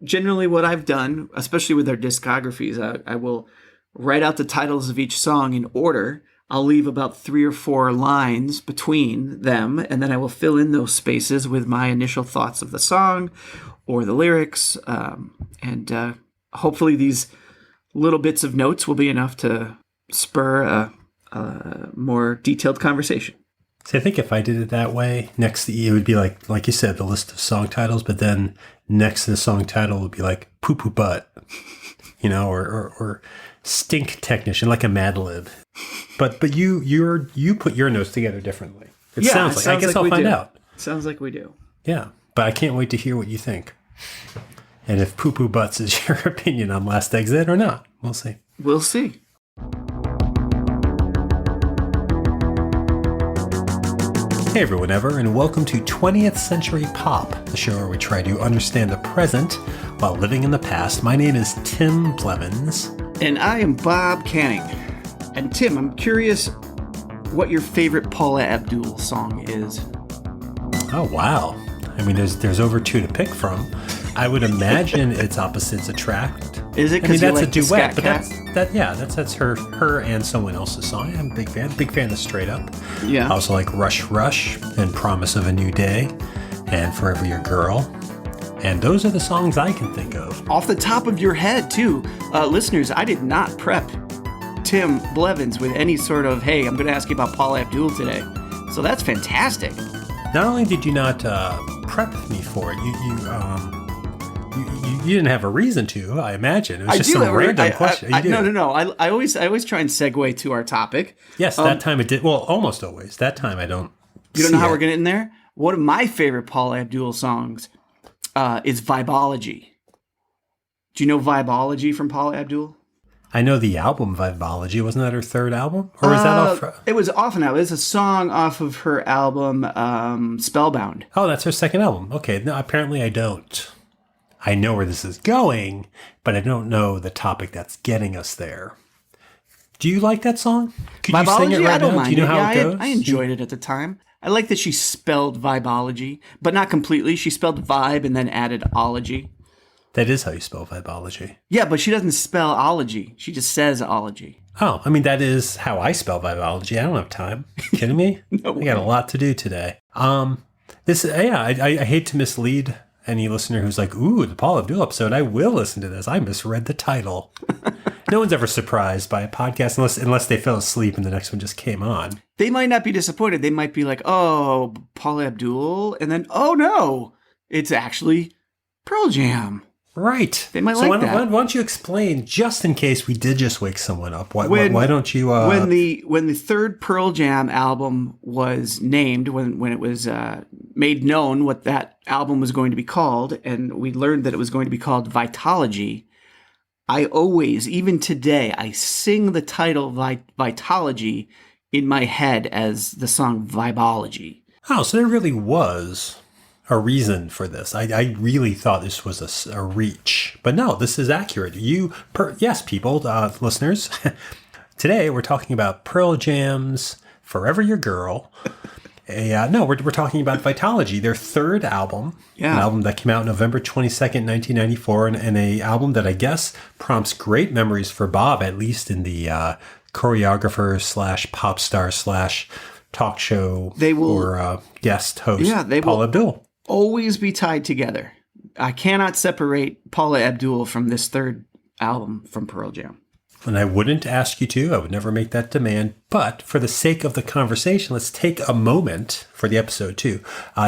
generally what I've done, especially with their discographies, I will write out the titles of each song in order. I'll leave about 3 or 4 lines between them, and then I will fill in those spaces with my initial thoughts of the song or the lyrics. And hopefully these little bits of notes will be enough to spur a more detailed conversation. See, I think if I did it that way, next to it would be like you said, the list of song titles, but then next to the song title would be like poo poo butt, or stink technician, like a Mad Lib. But you put your notes together differently. It sounds like. I guess I'll find out. Sounds like we do. Yeah, but I can't wait to hear what you think. And if poo poo butts is your opinion on Last Exit or not, we'll see. We'll see. Hey everyone and welcome to 20th Century Pop, the show where we try to understand the present while living in the past. My name is Tim Blevins. And I am Bob Canning. And Tim, I'm curious what your favorite Paula Abdul song is. Oh, wow. I mean, there's over 2 to pick from. I would imagine it's Opposites Attract. Is it? I mean, that's like a duet, but that's her and someone else's song. I'm a big fan of Straight Up. Yeah. I also like Rush Rush and Promise of a New Day and Forever Your Girl. And those are the songs I can think of. Off the top of your head, too. Listeners, I did not prep Tim Blevins with any sort of, hey, I'm going to ask you about Paula Abdul today. So that's fantastic. Not only did you not prep me for it, you didn't have a reason to, I imagine. It was just some random question. No. I always try and segue to our topic. Yes, that time it did. Well, almost always. That time I don't. You don't know how we're getting in there? One of my favorite Paula Abdul songs is Vibeology. Do you know Vibeology from Paula Abdul? I know the album Vibeology. Wasn't that her third album? Or was that off? It was off an album. It's a song off of her album Spellbound. Oh, that's her second album. Okay. No, apparently I don't. I know where this is going, but I don't know the topic that's getting us there. Do you like that song? Could Vibeology? You sing it right I don't now? mind Do you know how it goes? I enjoyed it at the time. I like that she spelled Vibeology, but not completely. She spelled vibe and then added ology. That is how you spell Vibeology. Yeah, but she doesn't spell ology. She just says ology. Oh, I mean, that is how I spell Vibeology. I don't have time. You kidding me? No, I got a lot to do today. I hate to mislead any listener who's like, ooh, the Paula Abdul episode, I will listen to this. I misread the title. No one's ever surprised by a podcast unless they fell asleep and the next one just came on. They might not be disappointed. They might be like, oh, Paula Abdul. And then, oh, no, it's actually Pearl Jam. Right. They might like that. Why don't you explain, just in case we did just wake someone up, why don't you... When the third Pearl Jam album was named, when it was made known what that album was going to be called, and we learned that it was going to be called Vitalogy, I always, even today, I sing the title Vitalogy in my head as the song Vibeology. Oh, so there really was a reason for this. I really thought this was a reach. But no, this is accurate. Yes, people, listeners, today we're talking about Pearl Jam's Forever Your Girl. We're talking about Vitalogy, their third album. Yeah. An album that came out November 22nd, 1994, and a album that I guess prompts great memories for Bob, at least in the choreographer / pop star / talk show or guest host, Paula Abdul. Always be tied together. I cannot separate Paula Abdul from this third album from Pearl Jam. And I wouldn't ask you to. I would never make that demand. But for the sake of the conversation, let's take a moment for the episode too.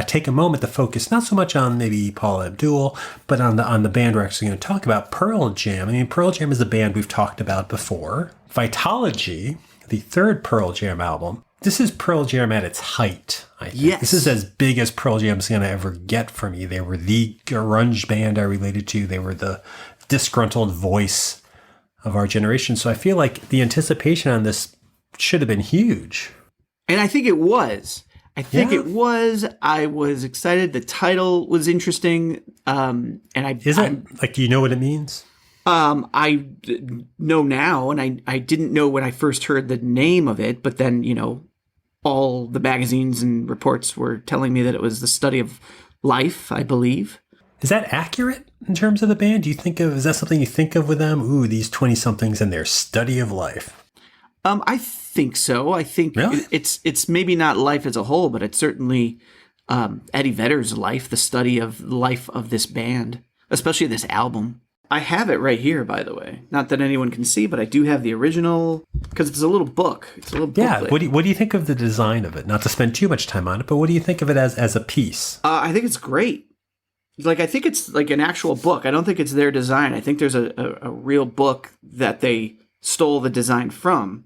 Take a moment to focus not so much on maybe Paula Abdul, but on the band we're actually going to talk about, Pearl Jam. I mean, Pearl Jam is a band we've talked about before. Vitalogy, the third Pearl Jam album. This is Pearl Jam at its height, I think. Yes. This is as big as Pearl Jam's going to ever get for me. They were the grunge band I related to. They were the disgruntled voice of our generation. So I feel like the anticipation on this should have been huge. And I think it was. It was. I was excited. The title was interesting. Do you know what it means? I know now, and I didn't know when I first heard the name of it, but then, all the magazines and reports were telling me that it was the study of life, I believe. Is that accurate in terms of the band? Is that something you think of with them? Ooh, these 20-somethings and their study of life. I think so. I think really? it's maybe not life as a whole, but it's certainly Eddie Vedder's life, the study of life of this band, especially this album. I have it right here, by the way. Not that anyone can see, but I do have the original, because it's a little book. It's a little booklet. Yeah, what do you think of the design of it? Not to spend too much time on it, but what do you think of it as a piece? I think it's great. Like, I think it's like an actual book. I don't think it's their design. I think there's a real book that they stole the design from,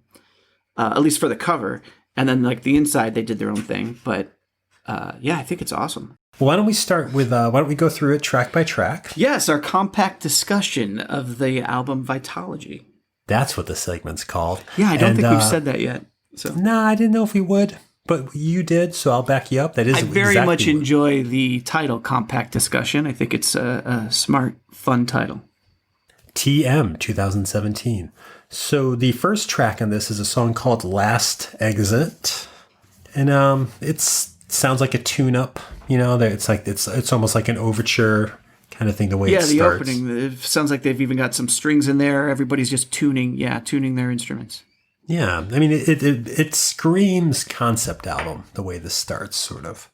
at least for the cover. And then, like, the inside, they did their own thing. But, yeah, I think it's awesome. Well, why don't we start with, why don't we go through it track by track? Yes, our compact discussion of the album Vibeology. That's what the segment's called. Yeah, I don't think we've said that yet. So. Nah, I didn't know if we would, but you did, so I'll back you up. That is I very much enjoy the title, Compact Discussion. I think it's a smart, fun title. TM 2017. So the first track on this is a song called Last Exit. And it sounds like a tune-up. You know, it's almost like an overture kind of thing, the way it starts. Yeah, the opening. It sounds like they've even got some strings in there. Everybody's just tuning their instruments. Yeah, I mean, it screams concept album, the way this starts, sort of.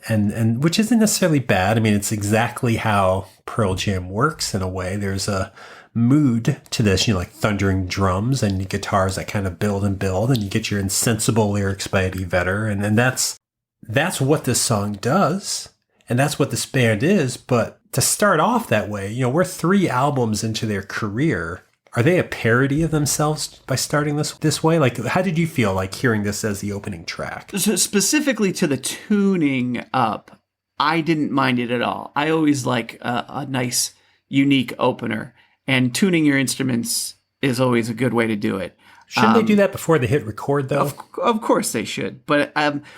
And which isn't necessarily bad. I mean, it's exactly how Pearl Jam works in a way. There's a mood to this, like thundering drums and guitars that kind of build, and you get your insensible lyrics by Eddie Vedder, and that's what this song does, and that's what this band is. But to start off that way, we're 3 albums into their career. Are they a parody of themselves by starting this way? Like, how did you feel like hearing this as the opening track? So specifically to the tuning up, I didn't mind it at all. I always like a nice, unique opener, and tuning your instruments is always a good way to do it. Shouldn't they do that before they hit record, though? Of course they should. But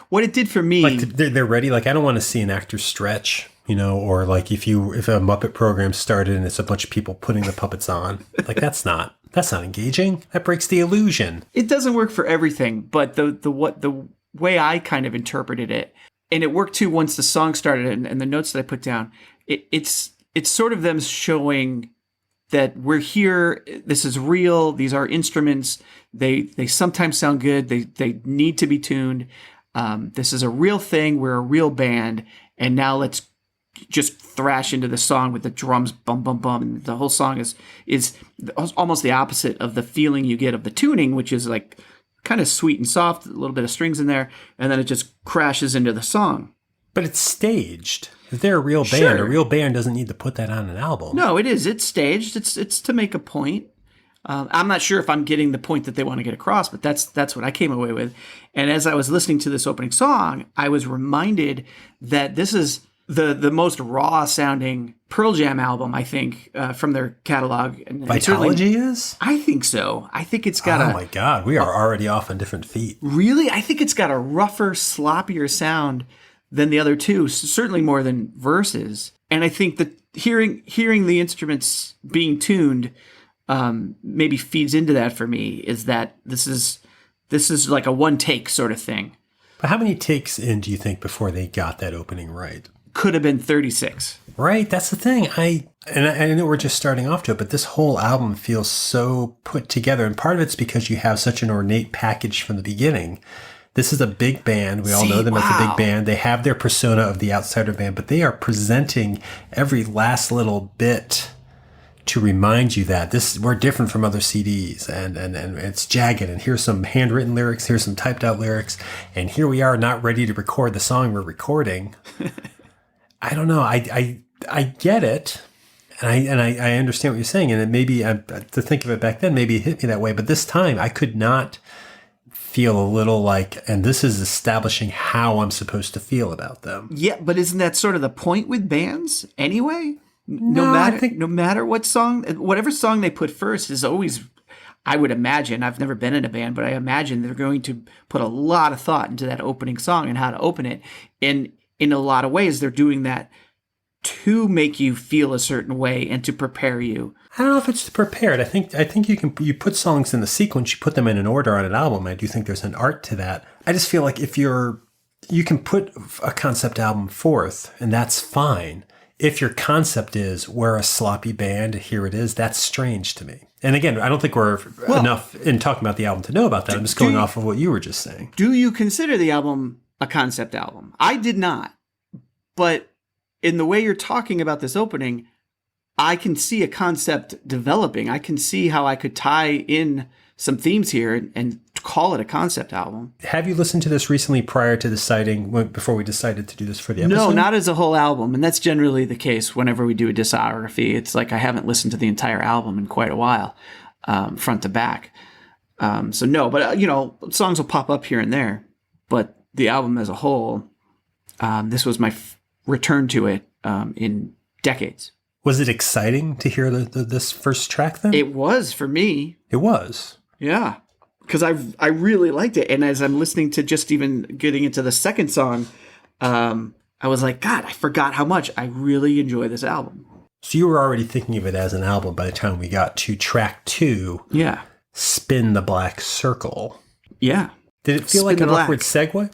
what it did for me... Like, they're ready? Like, I don't want to see an actor stretch, or like if a Muppet program started and it's a bunch of people putting the puppets on. Like, that's not engaging. That breaks the illusion. It doesn't work for everything, but the way I kind of interpreted it, and it worked too once the song started and the notes that I put down, it's sort of them showing that we're here, this is real, these are instruments, they sometimes sound good, they need to be tuned, this is a real thing, we're a real band, and now let's just thrash into the song with the drums, bum, bum, bum, and the whole song is almost the opposite of the feeling you get of the tuning, which is like kind of sweet and soft, a little bit of strings in there, and then it just crashes into the song. But it's staged. If they're a real band, sure. A real band doesn't need to put that on an album. No, it is. It's staged. It's to make a point. I'm not sure if I'm getting the point that they want to get across, but that's what I came away with. And as I was listening to this opening song, I was reminded that this is the most raw sounding Pearl Jam album, I think, from their catalog. And Vibeology is? I think so. I think it's got Oh my God, we are already off on different feet. Really? I think it's got a rougher, sloppier sound than the other two, certainly more than Versus. And I think that hearing the instruments being tuned maybe feeds into that for me, is that this is like a one take sort of thing. But how many takes in do you think before they got that opening right? Could have been 36. Right, that's the thing. I know we're just starting off to it, but this whole album feels so put together. And part of it's because you have such an ornate package from the beginning. This is a big band. We all know them as a big band. They have their persona of the outsider band, but they are presenting every last little bit to remind you that we're different from other CDs, and it's jagged, and here's some handwritten lyrics, here's some typed out lyrics, and here we are not ready to record the song we're recording. I don't know. I get it, and I understand what you're saying, and it maybe to think of it back then, maybe it hit me that way, but this time I could not feel a little like, and this is establishing how I'm supposed to feel about them. Yeah, but isn't that sort of the point with bands anyway? No matter what song, whatever song they put first is always, I would imagine, I've never been in a band, but I imagine they're going to put a lot of thought into that opening song and how to open it. And in a lot of ways, they're doing that to make you feel a certain way and to prepare you. I don't know if it's prepared. I think you put songs in the sequence, you put them in an order on an album. I do think there's an art to that. I just feel like you can put a concept album forth, and that's fine. if your concept is we're a sloppy band, here it is, that's strange to me. And again, I don't think we're enough in talking about the album to know about that. I'm just going off of what you were just saying. Do you consider the album a concept album? I did not. But in the way you're talking about this opening, I can see a concept developing. I can see how I could tie in some themes here and call it a concept album. Have you listened to this recently prior to deciding, before we decided to do this for the episode? No, not as a whole album. And that's generally the case whenever we do a discography. It's like I haven't listened to the entire album in quite a while, front to back. So no, but songs will pop up here and there. But the album as a whole, this was my return to it in decades. Was it exciting to hear this first track then? It was for me. It was. Yeah. Because I really liked it. And as I'm listening to just even getting into the second song, I was like, God, I forgot how much I really enjoy this album. So you were already thinking of it as an album by the time we got to track 2. Yeah. Spin the Black Circle. Yeah. Did it feel like an awkward segue?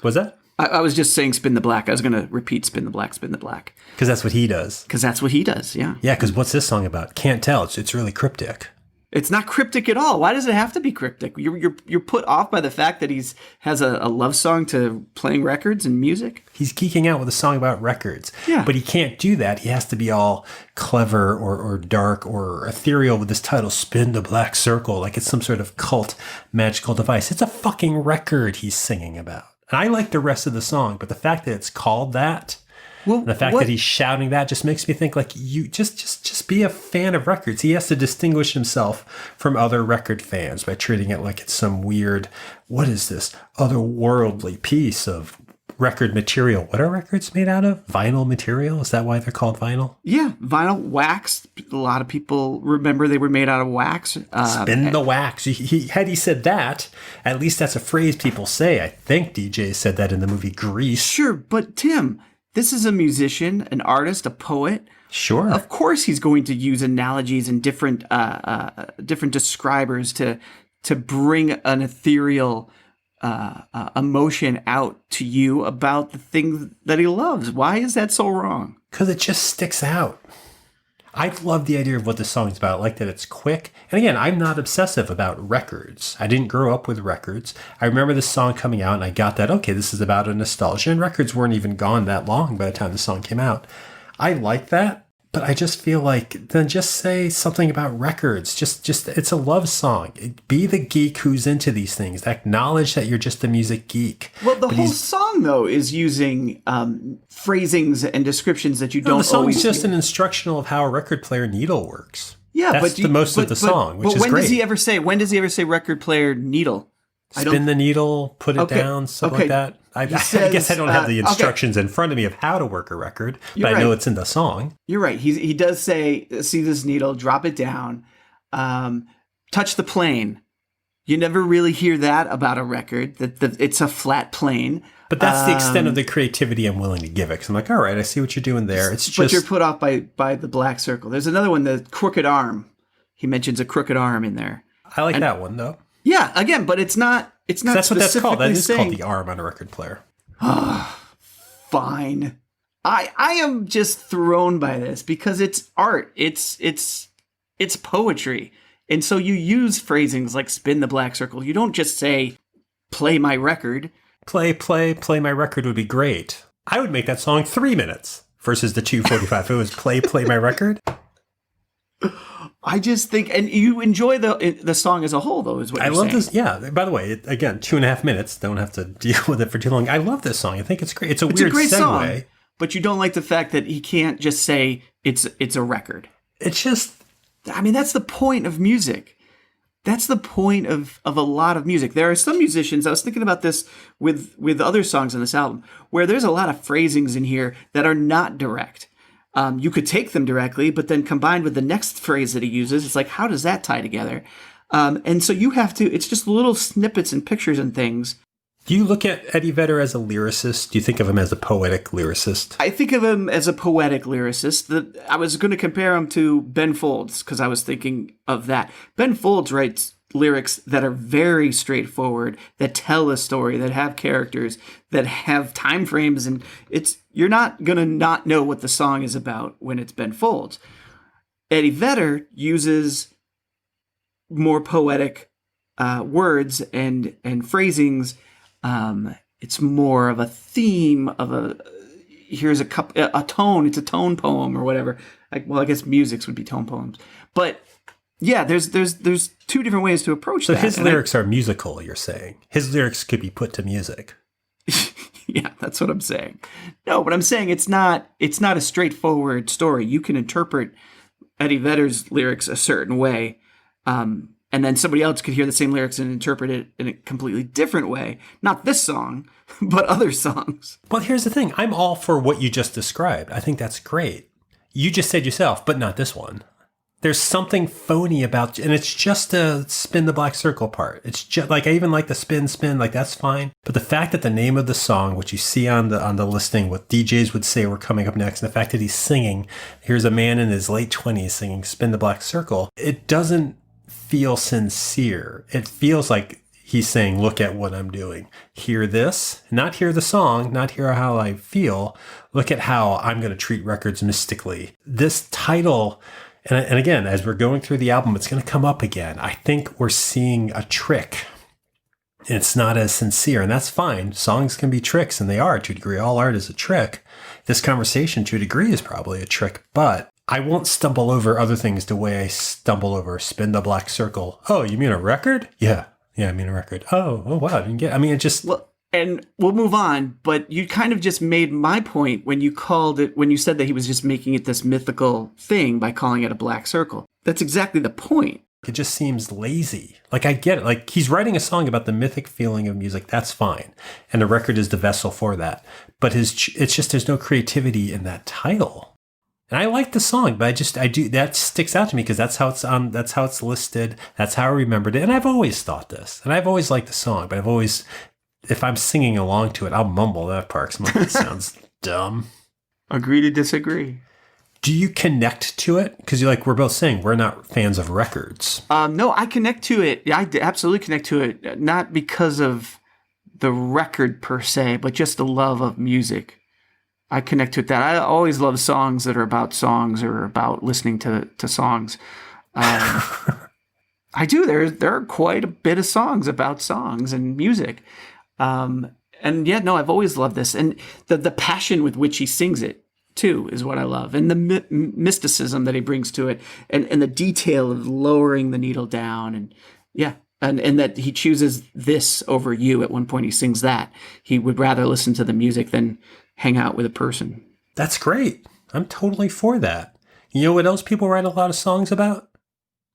Was that? I was just saying spin the black. I was going to repeat spin the black, spin the black. Because that's what he does. Because that's what he does, yeah. Yeah, because what's this song about? Can't tell. It's really cryptic. It's not cryptic at all. Why does it have to be cryptic? You're put off by the fact that he's has a love song to playing records and music? He's geeking out with a song about records. Yeah. But he can't do that. He has to be all clever or dark or ethereal with this title, Spin the Black Circle, like it's some sort of cult magical device. It's a fucking record he's singing about. And I like the rest of the song, but the fact that it's called that, and the fact that he's shouting that just makes me think like you just be a fan of records. He has to distinguish himself from other record fans by treating it like it's some weird, what is this, otherworldly piece of record material. What are records made out of? Vinyl material? Is that why they're called vinyl? Yeah, vinyl, wax. A lot of people remember they were made out of wax. Spin the wax. Had he said that, at least that's a phrase people say. I think DJ said that in the movie Grease. Sure, but Tim, this is a musician, an artist, a poet. Sure. Of course he's going to use analogies and different describers to bring an ethereal emotion out to you about the things that he loves. Why is that so wrong? Because it just sticks out. I love the idea of what the song's about. I like that it's quick. And again, I'm not obsessive about records. I didn't grow up with records. I remember this song coming out and I got that, okay, this is about a nostalgia. And records weren't even gone that long by the time the song came out. I like that. But I just feel like, then just say something about records. Just it's a love song. Be the geek who's into these things. Acknowledge that you're just a music geek. Well, the whole song, though, is using phrasings and descriptions that you don't always... The song's just an instructional of how a record player needle works. Yeah, that's the most of the song, which is great. When does he ever say record player needle? Spin the needle, put it down, stuff like that. I guess I don't have the instructions in front of me of how to work a record, but I know it's in the song. You're right. He does say, see this needle, drop it down, touch the plane. You never really hear that about a record, that it's a flat plane. But that's the extent of the creativity I'm willing to give it. Because I'm like, all right, I see what you're doing there. But you're put off by the black circle. There's another one, the crooked arm. He mentions a crooked arm in there. I like that one, though. Yeah, again, but it's not. It's not. That's what that's called. That is saying, called the arm on a record player. Fine. I am just thrown by this because it's art. It's poetry, and so you use phrasings like "spin the black circle." You don't just say "play my record." Play my record would be great. I would make that song 3 minutes versus the 2:45. If it was play my record. I just think, and you enjoy the song as a whole, though, is what you're saying. I love this. Yeah. By the way, again, 2.5 minutes. Don't have to deal with it for too long. I love this song. I think it's great. It's a weird segue. Song, but you don't like the fact that he can't just say it's a record. It's just, I mean, that's the point of music. That's the point of a lot of music. There are some musicians, I was thinking about this with other songs on this album, where there's a lot of phrasings in here that are not direct. You could take them directly, but then combined with the next phrase that he uses, it's like, how does that tie together? And so you have to, it's just little snippets and pictures and things. Do you look at Eddie Vedder as a lyricist? Do you think of him as a poetic lyricist? I think of him as a poetic lyricist. I was going to compare him to Ben Folds because I was thinking of that. Ben Folds writes lyrics that are very straightforward, that tell a story, that have characters, that have time frames, and you're not gonna not know what the song is about when it's Ben Folds. Eddie Vedder uses more poetic words and phrasings. It's more of a theme of here's a tone. It's a tone poem or whatever. I guess musics would be tone poems, but yeah, there's two different ways to approach that. So his lyrics are musical, you're saying. His lyrics could be put to music. Yeah, that's what I'm saying. No, but I'm saying it's not a straightforward story. You can interpret Eddie Vedder's lyrics a certain way, and then somebody else could hear the same lyrics and interpret it in a completely different way. Not this song, but other songs. Well, here's the thing. I'm all for what you just described. I think that's great. You just said yourself, but not this one. There's something phony about, and it's just a spin the black circle part. It's just like, I even like the spin, like that's fine. But the fact that the name of the song, which you see on the listing, what DJs would say were coming up next, and the fact that he's singing, here's a man in his late 20s singing Spin the Black Circle, it doesn't feel sincere. It feels like he's saying, look at what I'm doing. Hear this, not hear the song, not hear how I feel. Look at how I'm going to treat records mystically. This title... And again, as we're going through the album, it's going to come up again. I think we're seeing a trick. It's not as sincere, and that's fine. Songs can be tricks, and they are to a degree. All art is a trick. This conversation, to a degree, is probably a trick, but I won't stumble over other things the way I stumble over Spin the Black Circle. Oh, you mean a record? Yeah, I mean a record. Oh, wow, I didn't get. I mean, it just. Well, and we'll move on, but you kind of just made my point when you said that he was just making it this mythical thing by calling it a black circle. That's exactly the point. It just seems lazy. Like, I get it. Like, he's writing a song about the mythic feeling of music. That's fine. And the record is the vessel for that. But it's just, there's no creativity in that title. And I like the song, but that sticks out to me because that's how it's listed. That's how I remembered it. And I've always thought this. And I've always liked the song, but if I'm singing along to it, I'll mumble that part because it sounds dumb. Agree to disagree. Do you connect to it? Because we're both saying we're not fans of records. No, I connect to it. I absolutely connect to it. Not because of the record per se, but just the love of music. I connect to that. I always love songs that are about songs or about listening to songs. I do. There are quite a bit of songs about songs and music. And yeah, no, I've always loved this. And the passion with which he sings it, too, is what I love. And the mysticism that he brings to it and the detail of lowering the needle down. And yeah, and that he chooses this over you. At one point, he sings that. He would rather listen to the music than hang out with a person. That's great. I'm totally for that. You know what else people write a lot of songs about?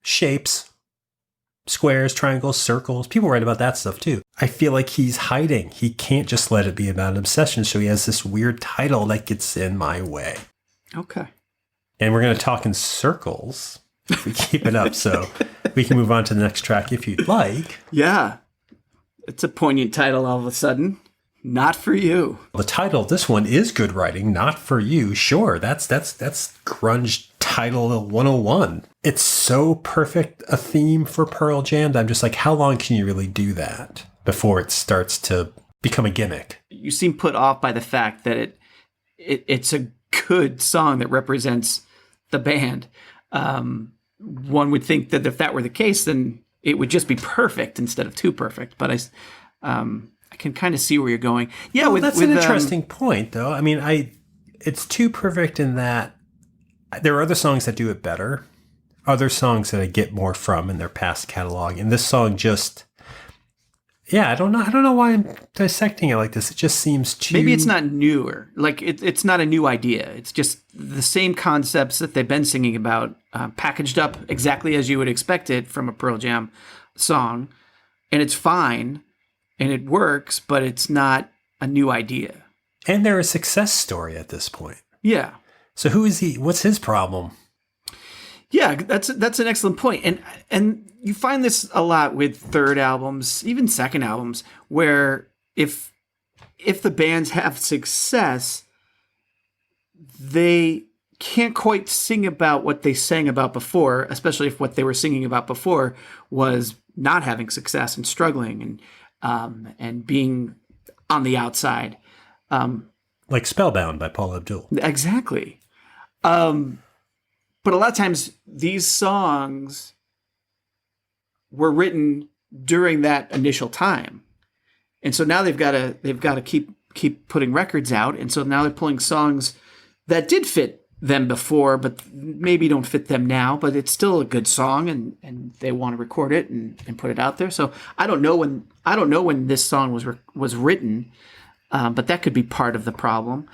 Shapes. Squares, triangles, circles. People write about that stuff too. I feel like he's hiding. He can't just let it be about an obsession. So he has this weird title that gets in my way. Okay. And we're going to talk in circles if we keep it up. So we can move on to the next track if you'd like. Yeah. It's a poignant title all of a sudden. Not for you. The title of this one is good writing. Not for you. Sure. That's grunge title 101. It's so perfect a theme for Pearl Jam that I'm just like, how long can you really do that before it starts to become a gimmick? You seem put off by the fact that it's a good song that represents the band. One would think that if that were the case, then it would just be perfect instead of too perfect. But I can kind of see where you're going. Yeah, well, that's an interesting point, though. I mean, it's too perfect in that there are other songs that do it better. Other songs that I get more from in their past catalog. And this song just, yeah, I don't know why I'm dissecting it like this. It just seems too... Maybe it's not newer. Like, it's not a new idea. It's just the same concepts that they've been singing about, packaged up exactly as you would expect it from a Pearl Jam song. And it's fine, and it works, but it's not a new idea. And they're a success story at this point. Yeah. So who is he? What's his problem? Yeah, that's an excellent point. And you find this a lot with third albums, even second albums, where if the bands have success, they can't quite sing about what they sang about before, especially if what they were singing about before was not having success and struggling and being on the outside. Like Spellbound by Paula Abdul. Exactly. But a lot of times these songs were written during that initial time. And so now they've got to keep putting records out. And so now they're pulling songs that did fit them before, but maybe don't fit them now, but it's still a good song and they want to record it and put it out there. So I don't know when this song was written, but that could be part of the problem.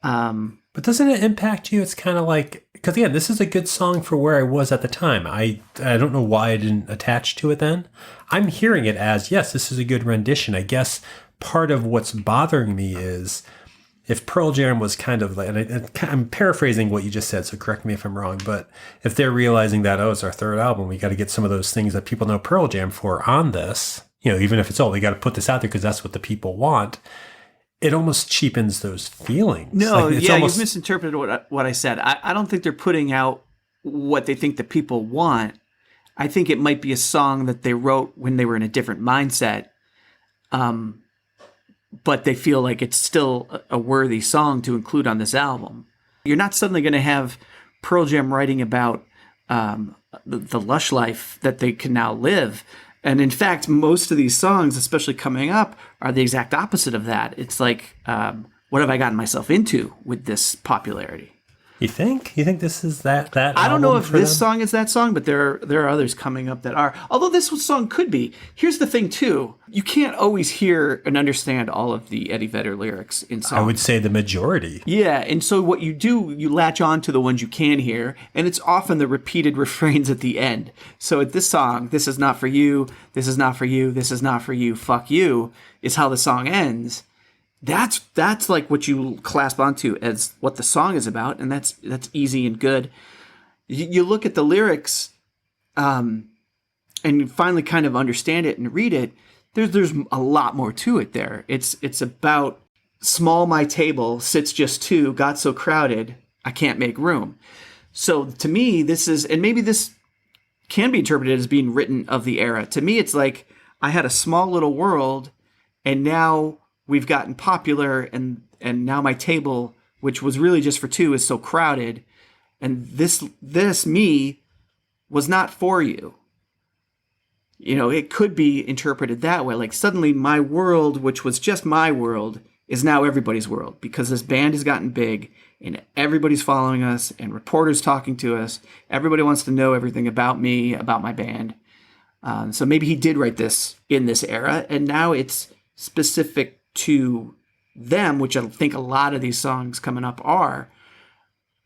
But doesn't it impact you? It's kind of like, because again, this is a good song for where I was at the time. I don't know why I didn't attach to it then. I'm hearing it as, yes, this is a good rendition. I guess part of what's bothering me is if Pearl Jam was kind of like, and I'm paraphrasing what you just said, so correct me if I'm wrong, but if they're realizing that, oh, it's our third album, we got to get some of those things that people know Pearl Jam for on this, even if it's, we got to put this out there because that's what the people want. It almost cheapens those feelings. No, you've misinterpreted what I said. I don't think they're putting out what they think the people want. I think it might be a song that they wrote when they were in a different mindset, but they feel like it's still a worthy song to include on this album. You're not suddenly going to have Pearl Jam writing about the lush life that they can now live. And in fact, most of these songs, especially coming up, are the exact opposite of that. It's like, what have I gotten myself into with this popularity? You think? You think this is that I don't know if this song is that song, but there are others coming up that are. Although this song could be. Here's the thing, too. You can't always hear and understand all of the Eddie Vedder lyrics in songs. I would say the majority. Yeah, and so what you do, you latch on to the ones you can hear, and it's often the repeated refrains at the end. So at this song, this is not for you, this is not for you, this is not for you, fuck you, is how the song ends. That's like what you clasp onto as what the song is about, and that's easy and good. You look at the lyrics, and you finally kind of understand it and read it. There's a lot more to it there. It's about small my table sits just two, got so crowded I can't make room. So to me, this is, and maybe this can be interpreted as being written of the era. To me, it's like I had a small little world, and now we've gotten popular, and now my table, which was really just for two, is so crowded. And this me was not for you. It could be interpreted that way. Like suddenly my world, which was just my world, is now everybody's world because this band has gotten big and everybody's following us and reporters talking to us. Everybody wants to know everything about me, about my band. So maybe he did write this in this era, and now it's specific to them, which I think a lot of these songs coming up are,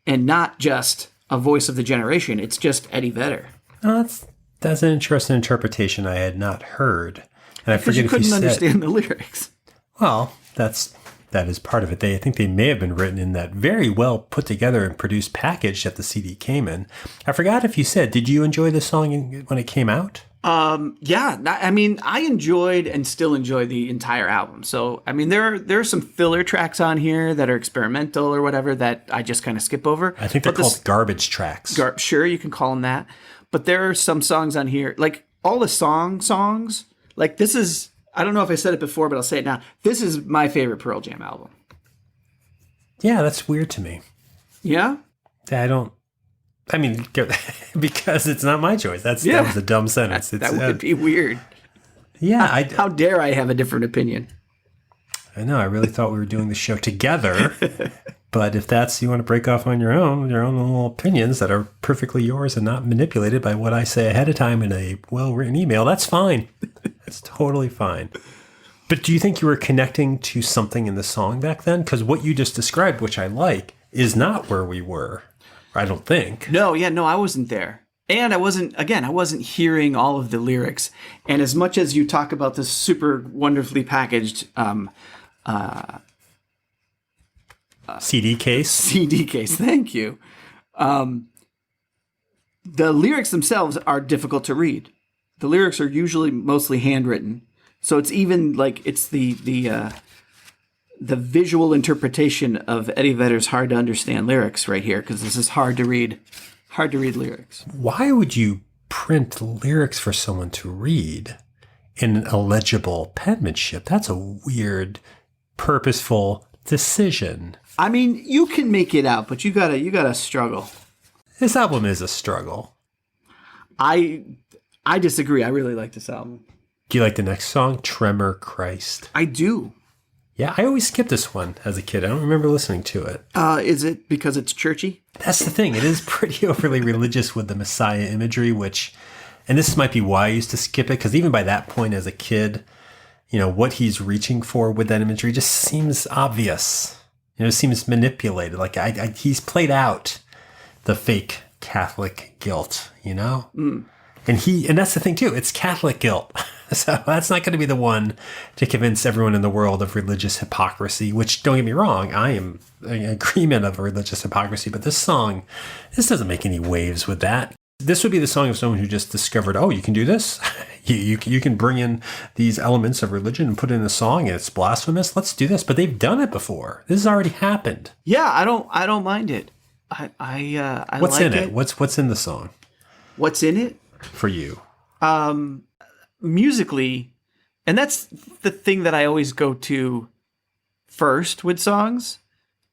and not just a voice of the generation. It's just Eddie Vedder. Oh, that's an interesting interpretation I had not heard. And I forget you couldn't understand the lyrics. Well, that is part of it. I think they may have been written in that very well put together and produced package that the CD came in. I forgot if you said, did you enjoy the song when it came out? Yeah, I enjoyed and still enjoy the entire album. So, there are some filler tracks on here that are experimental or whatever that I just kind of skip over. I think they're called garbage tracks. Sure, you can call them that. But there are some songs on here, like all the songs, like this is, I don't know if I said it before, but I'll say it now. This is my favorite Pearl Jam album. Yeah, that's weird to me. Yeah? Because it's not my choice. That was a dumb sentence. That would be weird. Yeah. How dare I have a different opinion? I know. I really thought we were doing the show together. But if you want to break off on your own little opinions that are perfectly yours and not manipulated by what I say ahead of time in a well-written email, that's fine. That's totally fine. But do you think you were connecting to something in the song back then? Because what you just described, which I like, is not where we were. I don't think. No, I wasn't there. And I wasn't hearing all of the lyrics. And as much as you talk about this super wonderfully packaged CD case, thank you. The lyrics themselves are difficult to read. The lyrics are usually mostly handwritten. So it's even like it's the visual interpretation of Eddie Vedder's hard to understand lyrics right here, because this is hard to read lyrics. Why would you print lyrics for someone to read in an illegible penmanship. That's a weird, purposeful decision. I mean, you can make it out, but you gotta struggle. This album is a struggle. I disagree. I really like this album. Do you like the next song, TRMOR CHRIST? I do. Yeah, I always skipped this one as a kid. I don't remember listening to it. Is it because it's churchy? That's the thing. It is pretty overly religious with the Messiah imagery, and this might be why I used to skip it, because even by that point as a kid, what he's reaching for with that imagery just seems obvious. It seems manipulated. Like he's played out the fake Catholic guilt, And that's the thing too. It's Catholic guilt. So that's not going to be the one to convince everyone in the world of religious hypocrisy, which, don't get me wrong, I am in agreement of religious hypocrisy, but this doesn't make any waves with that. This would be the song of someone who just discovered, oh, you can do this? You can bring in these elements of religion and put it in a song and it's blasphemous. Let's do this. But they've done it before. This has already happened. Yeah, I don't mind it. I What's like in it? What's in the song? What's in it? For you. Musically, and that's the thing that I always go to first with songs,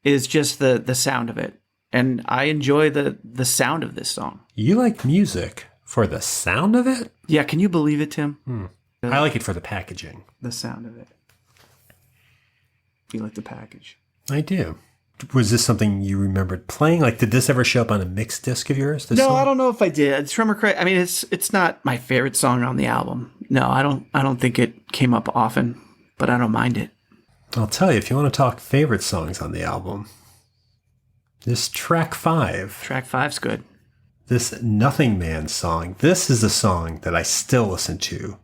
is just the sound of it. And I enjoy the sound of this song. You like music for the sound of it? Yeah, can you believe it, Tim? I like it for the packaging. The sound of it. You like the package? I do. Was this something you remembered playing? Like, did this ever show up on a mixed disc of yours? No, song? I don't know if I did. TRMOR CHRIST. I mean, it's not my favorite song on the album. No, I don't think it came up often, but I don't mind it. I'll tell you, if you want to talk favorite songs on the album, this track 5. Track 5's good. This Nothingman song. This is a song that I still listen to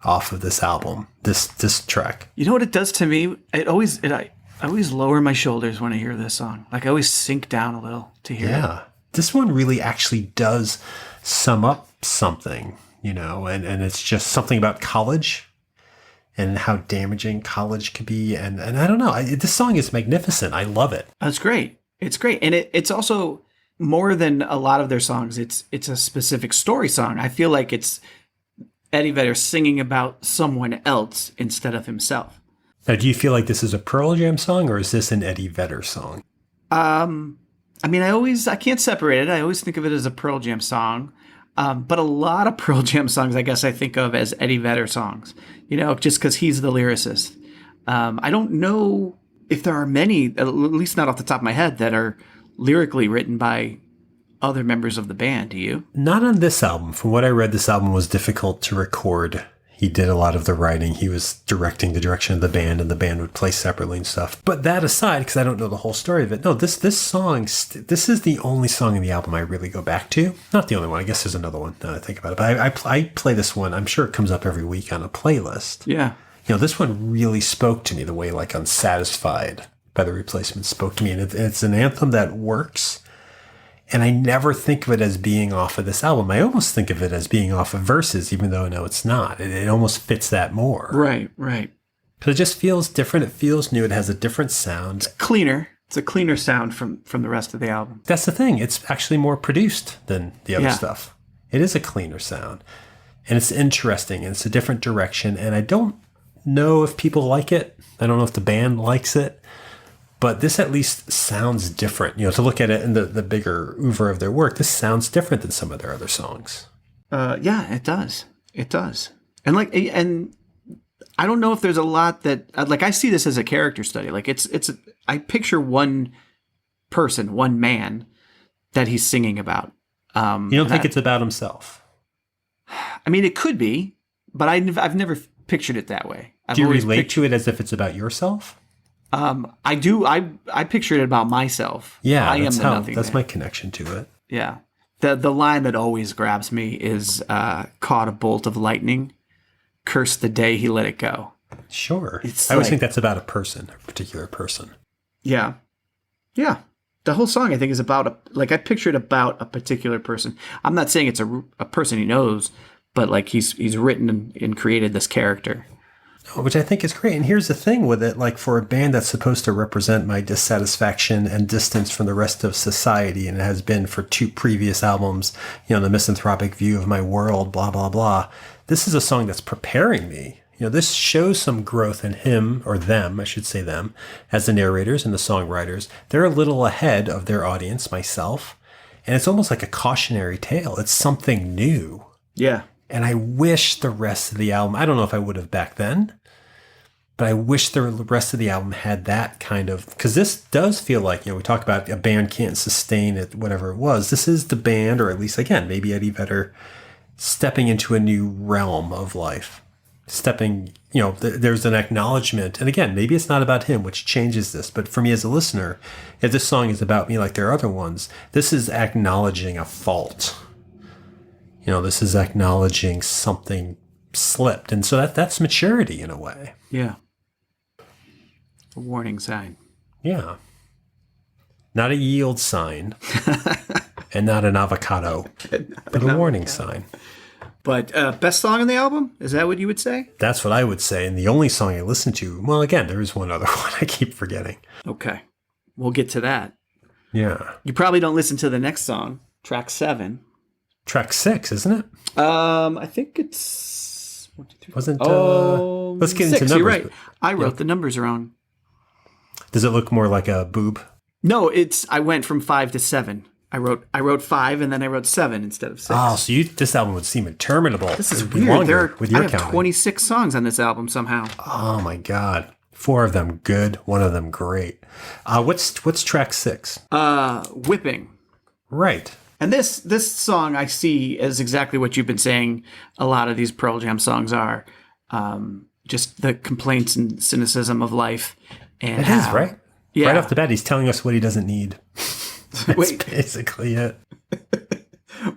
off of this album. This track. You know what it does to me? I always lower my shoulders when I hear this song. Like, I always sink down a little to hear it. Yeah. This one really actually does sum up something, and it's just something about college and how damaging college can be. And I don't know. This song is magnificent. I love it. That's great. It's great. And it's also more than a lot of their songs. It's a specific story song. I feel like it's Eddie Vedder singing about someone else instead of himself. Now, do you feel like this is a Pearl Jam song, or is this an Eddie Vedder song? I mean, I can't separate it. I always think of it as a Pearl Jam song. But a lot of Pearl Jam songs, I guess I think of as Eddie Vedder songs, just because he's the lyricist. I don't know if there are many, at least not off the top of my head, that are lyrically written by other members of the band. Do you? Not on this album. From what I read, this album was difficult to record. He did a lot of the writing. He was directing the direction of the band, and the band would play separately and stuff. But that aside, because I don't know the whole story of it, no, this song, this is the only song in the album I really go back to. Not the only one. I guess there's another one now that I think about it. But I play this one. I'm sure it comes up every week on a playlist. Yeah. This one really spoke to me the way, like, Unsatisfied by The Replacements spoke to me. And it's an anthem that works. And I never think of it as being off of this album. I almost think of it as being off of Verses, even though I know it's not. It almost fits that more. Right. Because it just feels different. It feels new. It has a different sound. It's cleaner. It's a cleaner sound from the rest of the album. That's the thing. It's actually more produced than the other stuff. It is a cleaner sound. And it's interesting. And it's a different direction. And I don't know if people like it. I don't know if the band likes it. But this at least sounds different. To look at it in the bigger oeuvre of their work, this sounds different than some of their other songs. Yeah, it does. It does. And I don't know if there's a lot that, I see this as a character study. Like, I picture one person, one man that he's singing about. You don't think it's about himself? I mean, it could be, but I've never pictured it that way. Do you relate to it as if it's about yourself? I do. I pictured it about myself. Yeah, I am the Nothingman. That's my connection to it. Yeah. The line that always grabs me is, caught a bolt of lightning, cursed the day he let it go. Sure. I always think that's about a particular person. Yeah. Yeah. The whole song, I think, is about, I picture it about a particular person. I'm not saying it's a person he knows, but, he's written and created this character. Which I think is great. And here's the thing with it, like for a band that's supposed to represent my dissatisfaction and distance from the rest of society, and it has been for 2 previous albums, the misanthropic view of my world, blah, blah, blah. This is a song that's preparing me. This shows some growth in him, or them, I should say them, as the narrators and the songwriters. They're a little ahead of their audience, myself. And it's almost like a cautionary tale. It's something new. Yeah. And I wish the rest of the album, I don't know if I would have back then, but I wish the rest of the album had that kind of, because this does feel like, we talk about a band can't sustain it, whatever it was. This is the band, or at least, again, maybe Eddie Vedder, stepping into a new realm of life. There's an acknowledgement. And again, maybe it's not about him, which changes this. But for me as a listener, if this song is about me like their other ones, this is acknowledging a fault. This is acknowledging something slipped. And so that's maturity in a way. Yeah. A warning sign. Yeah. Not a yield sign and not an avocado, but a warning sign. But best song on the album? Is that what you would say? That's what I would say. And the only song I listened to, well, again, there is one other one I keep forgetting. Okay. We'll get to that. Yeah. You probably don't listen to the next song, track 7. Track 6, isn't it? I think it's 1, 2, 3. Wasn't let's get 6, into numbers. You're right. I wrote the numbers wrong. Does it look more like a boob? No, I went from 5 to 7. I wrote 5 and then I wrote 7 instead of 6. Oh, so this album would seem interminable. This is It'd be weird. longer with your I have counting. 26 songs on this album somehow. Oh my God. 4 of them good, 1 of them great. What's track 6? Whipping. Right. And this song I see as exactly what you've been saying a lot of these Pearl Jam songs are. Just the complaints and cynicism of life. And it is, right? Yeah. Right off the bat, he's telling us what he doesn't need. That's Wait. basically it.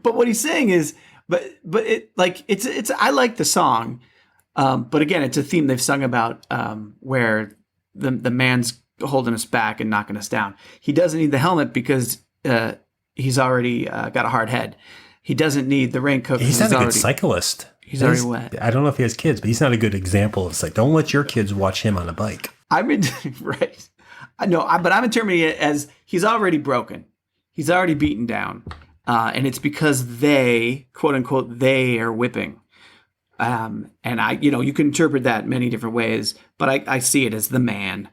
But what he's saying is, but it like it's I like the song, but again, it's a theme they've sung about where the man's holding us back and knocking us down. He doesn't need the helmet because he's already got a hard head. He doesn't need the raincoat. He's not a good cyclist. He's already wet. I don't know if he has kids, but he's not a good example of like, don't let your kids watch him on a bike. Right. I know, but I'm interpreting it as he's already broken. He's already beaten down. And it's because they, quote unquote, they are whipping. And you can interpret that many different ways, but I see it as the man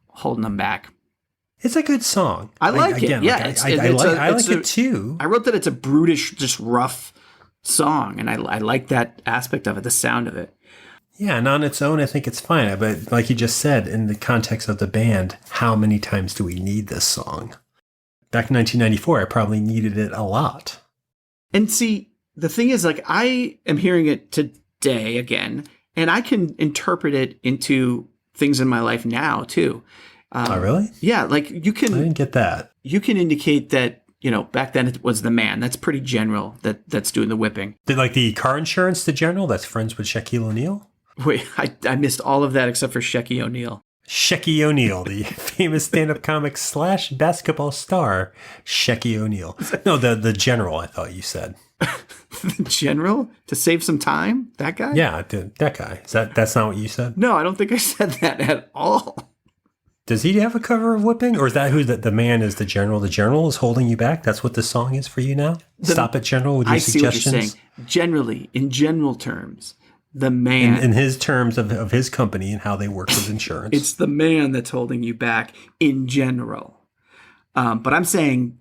holding them back. It's a good song. I like it. Yeah, I like it too. I wrote that it's a brutish, just rough song, and I like that aspect of it, the sound of it. Yeah, and on its own, I think it's fine. But like you just said, in the context of the band, how many times do we need this song? Back in 1994, I probably needed it a lot. And see, the thing is, like, I am hearing it today again, and I can interpret it into things in my life now, too. Oh, really? Yeah, like you can... I didn't get that. You can indicate that, back then it was the man. That's pretty general that's doing the whipping. Did like the car insurance, the general that's friends with Shaquille O'Neal? Wait, I missed all of that except for Shecky O'Neal. Shecky O'Neal, the famous stand-up comic / basketball star, Shecky O'Neal. No, the general, I thought you said. The general? To save some time? That guy? Yeah, that guy. That's not what you said? No, I don't think I said that at all. Does he have a cover of whipping? Or is that who the man is, the general? The general is holding you back? That's what this song is for you now? Stop it, general, with your suggestions? I see what you're saying. Generally, in general terms, the man... In his terms of his company and how they work with insurance. It's the man that's holding you back in general. But I'm saying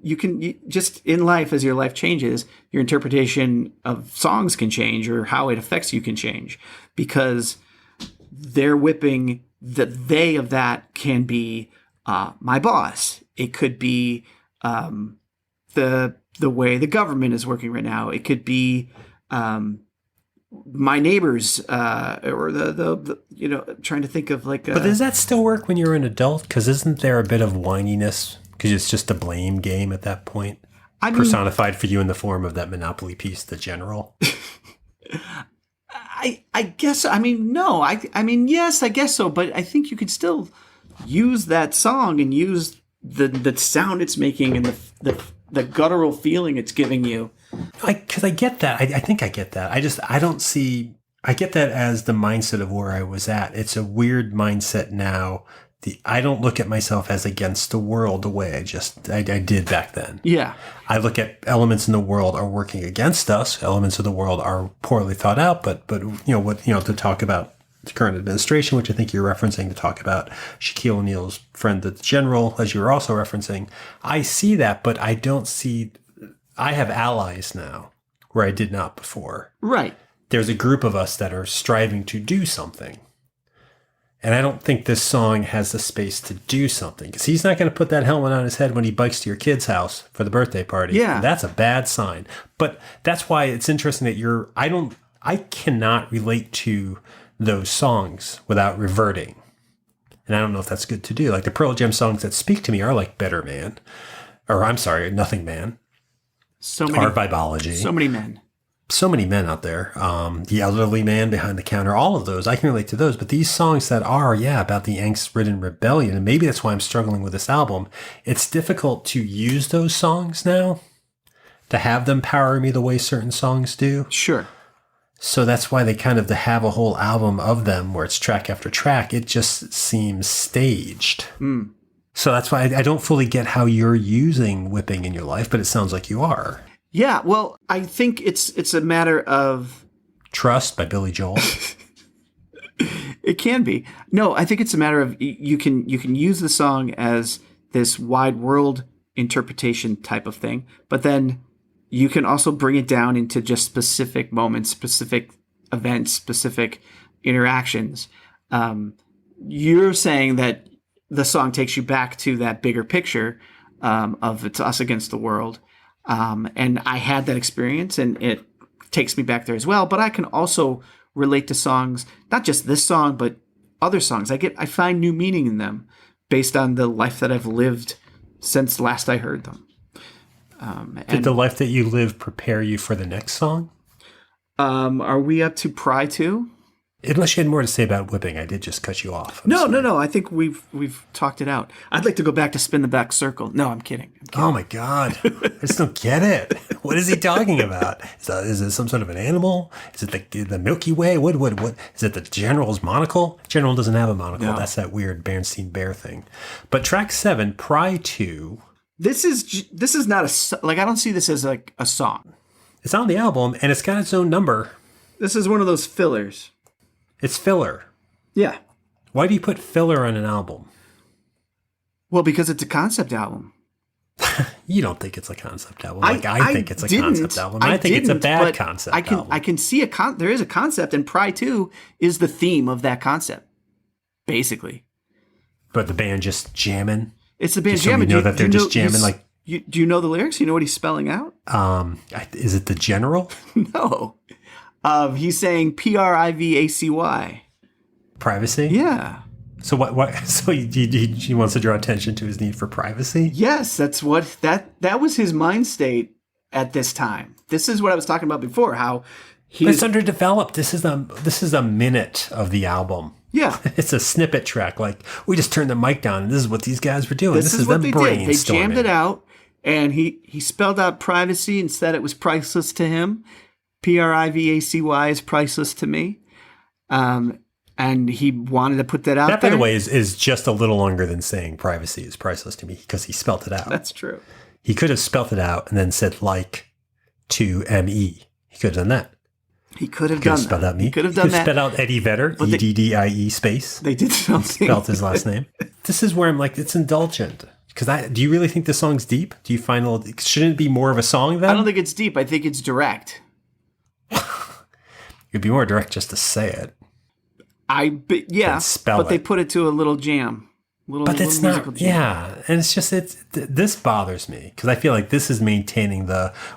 just in life, as your life changes, your interpretation of songs can change, or how it affects you can change, because they're whipping... The they of that can be my boss. It could be the way the government is working right now. It could be my neighbors, or the trying to think of like. But does that still work when you're an adult? Because isn't there a bit of whininess? Because it's just a blame game at that point. Personified for you in the form of that Monopoly piece, The General. I guess, no, yes, I guess so. But I think you could still use that song and use the sound it's making and the guttural feeling it's giving you. Because I get that. I think I get that. I don't see I get that as the mindset of where I was at. It's a weird mindset now. I don't look at myself as against the world the way I did back then. Yeah. I look at elements in the world are working against us. Elements of the world are poorly thought out, but to talk about the current administration, which I think you're referencing, to talk about Shaquille O'Neal's friend, the general, as you were also referencing. I see that, but I don't see, I have allies now where I did not before. Right. There's a group of us that are striving to do something. And I don't think this song has the space to do something, because he's not going to put that helmet on his head when he bikes to your kid's house for the birthday party. Yeah. And that's a bad sign. But that's why it's interesting that I cannot relate to those songs without reverting. And I don't know if that's good to do. Like the Pearl Jam songs that speak to me are like Vedder Man, or I'm sorry, Nothingman. So many. Or Vibeology. So many men. So many men out there. The elderly man behind the counter, all of those, I can relate to those. But these songs that are, about the angst-ridden rebellion, and maybe that's why I'm struggling with this album, it's difficult to use those songs now, to have them power me the way certain songs do. Sure. So that's why they kind of, to have a whole album of them where it's track after track, it just seems staged. Mm. So that's why I don't fully get how you're using whipping in your life, but it sounds like you are. Yeah, well, I think it's a matter of Trust by Billy Joel. It can be. No, I think it's a matter of you can use the song as this wide world interpretation type of thing, but then you can also bring it down into just specific moments, specific events, specific interactions. You're saying that the song takes you back to that bigger picture of it's us against the world. And I had that experience, and it takes me back there as well. But I can also relate to songs, not just this song, but other songs. I find new meaning in them based on the life that I've lived since last I heard them. Did the life that you live prepare you for the next song? Are we up to Pry 2? Unless you had more to say about whipping, I did just cut you off. No. I think we've talked it out. I'd like to go back to Spin the Back Circle. No, I'm kidding. Oh my God. I just don't get it. What is he talking about? Is it some sort of an animal? Is it the Milky Way? What? Is it the General's monocle? General doesn't have a monocle. No. That's that weird Bernstein Bear thing. But track 7, Pry 2. This is not I don't see this as like a song. It's on the album, and it's got its own number. This is one of those fillers. It's filler. Yeah. Why do you put filler on an album? Well, because it's a concept album. You don't think it's a concept album. I think it's a concept album. I think it's a bad concept album. I can see there is a concept, and Pry 2 is the theme of that concept, basically. But the band just jamming? It's the band just jamming. So we know that they're just jamming like... Do you know the lyrics? You know what he's spelling out? Is it the General? No. He's saying PRIVACY. Privacy? Yeah. So what? So he wants to draw attention to his need for privacy? Yes, that's what that was his mind state at this time. This is what I was talking about before. How it's underdeveloped. This is a minute of the album. Yeah, it's a snippet track. Like we just turned the mic down, and this is what these guys were doing. This is what they did. They jammed it out, and he spelled out privacy and said it was priceless to him. PRIVACY is priceless to me. And he wanted to put that out there. That, by the way, is just a little longer than saying privacy is priceless to me, because he spelt it out. That's true. He could have spelt it out and then said like to M-E. He could have done that. He could have done that. He could have done that. Spelled out Eddie Vedder, EDDIE space. They did something. Spelled his last name. This is where I'm like, it's indulgent. Because do you really think the song's deep? Do you find shouldn't it be more of a song then? I don't think it's deep. I think it's direct. It'd be more direct just to say it. But they put it to a little jam. But it's not, jam. And it's just, this bothers me, because I feel like this is maintaining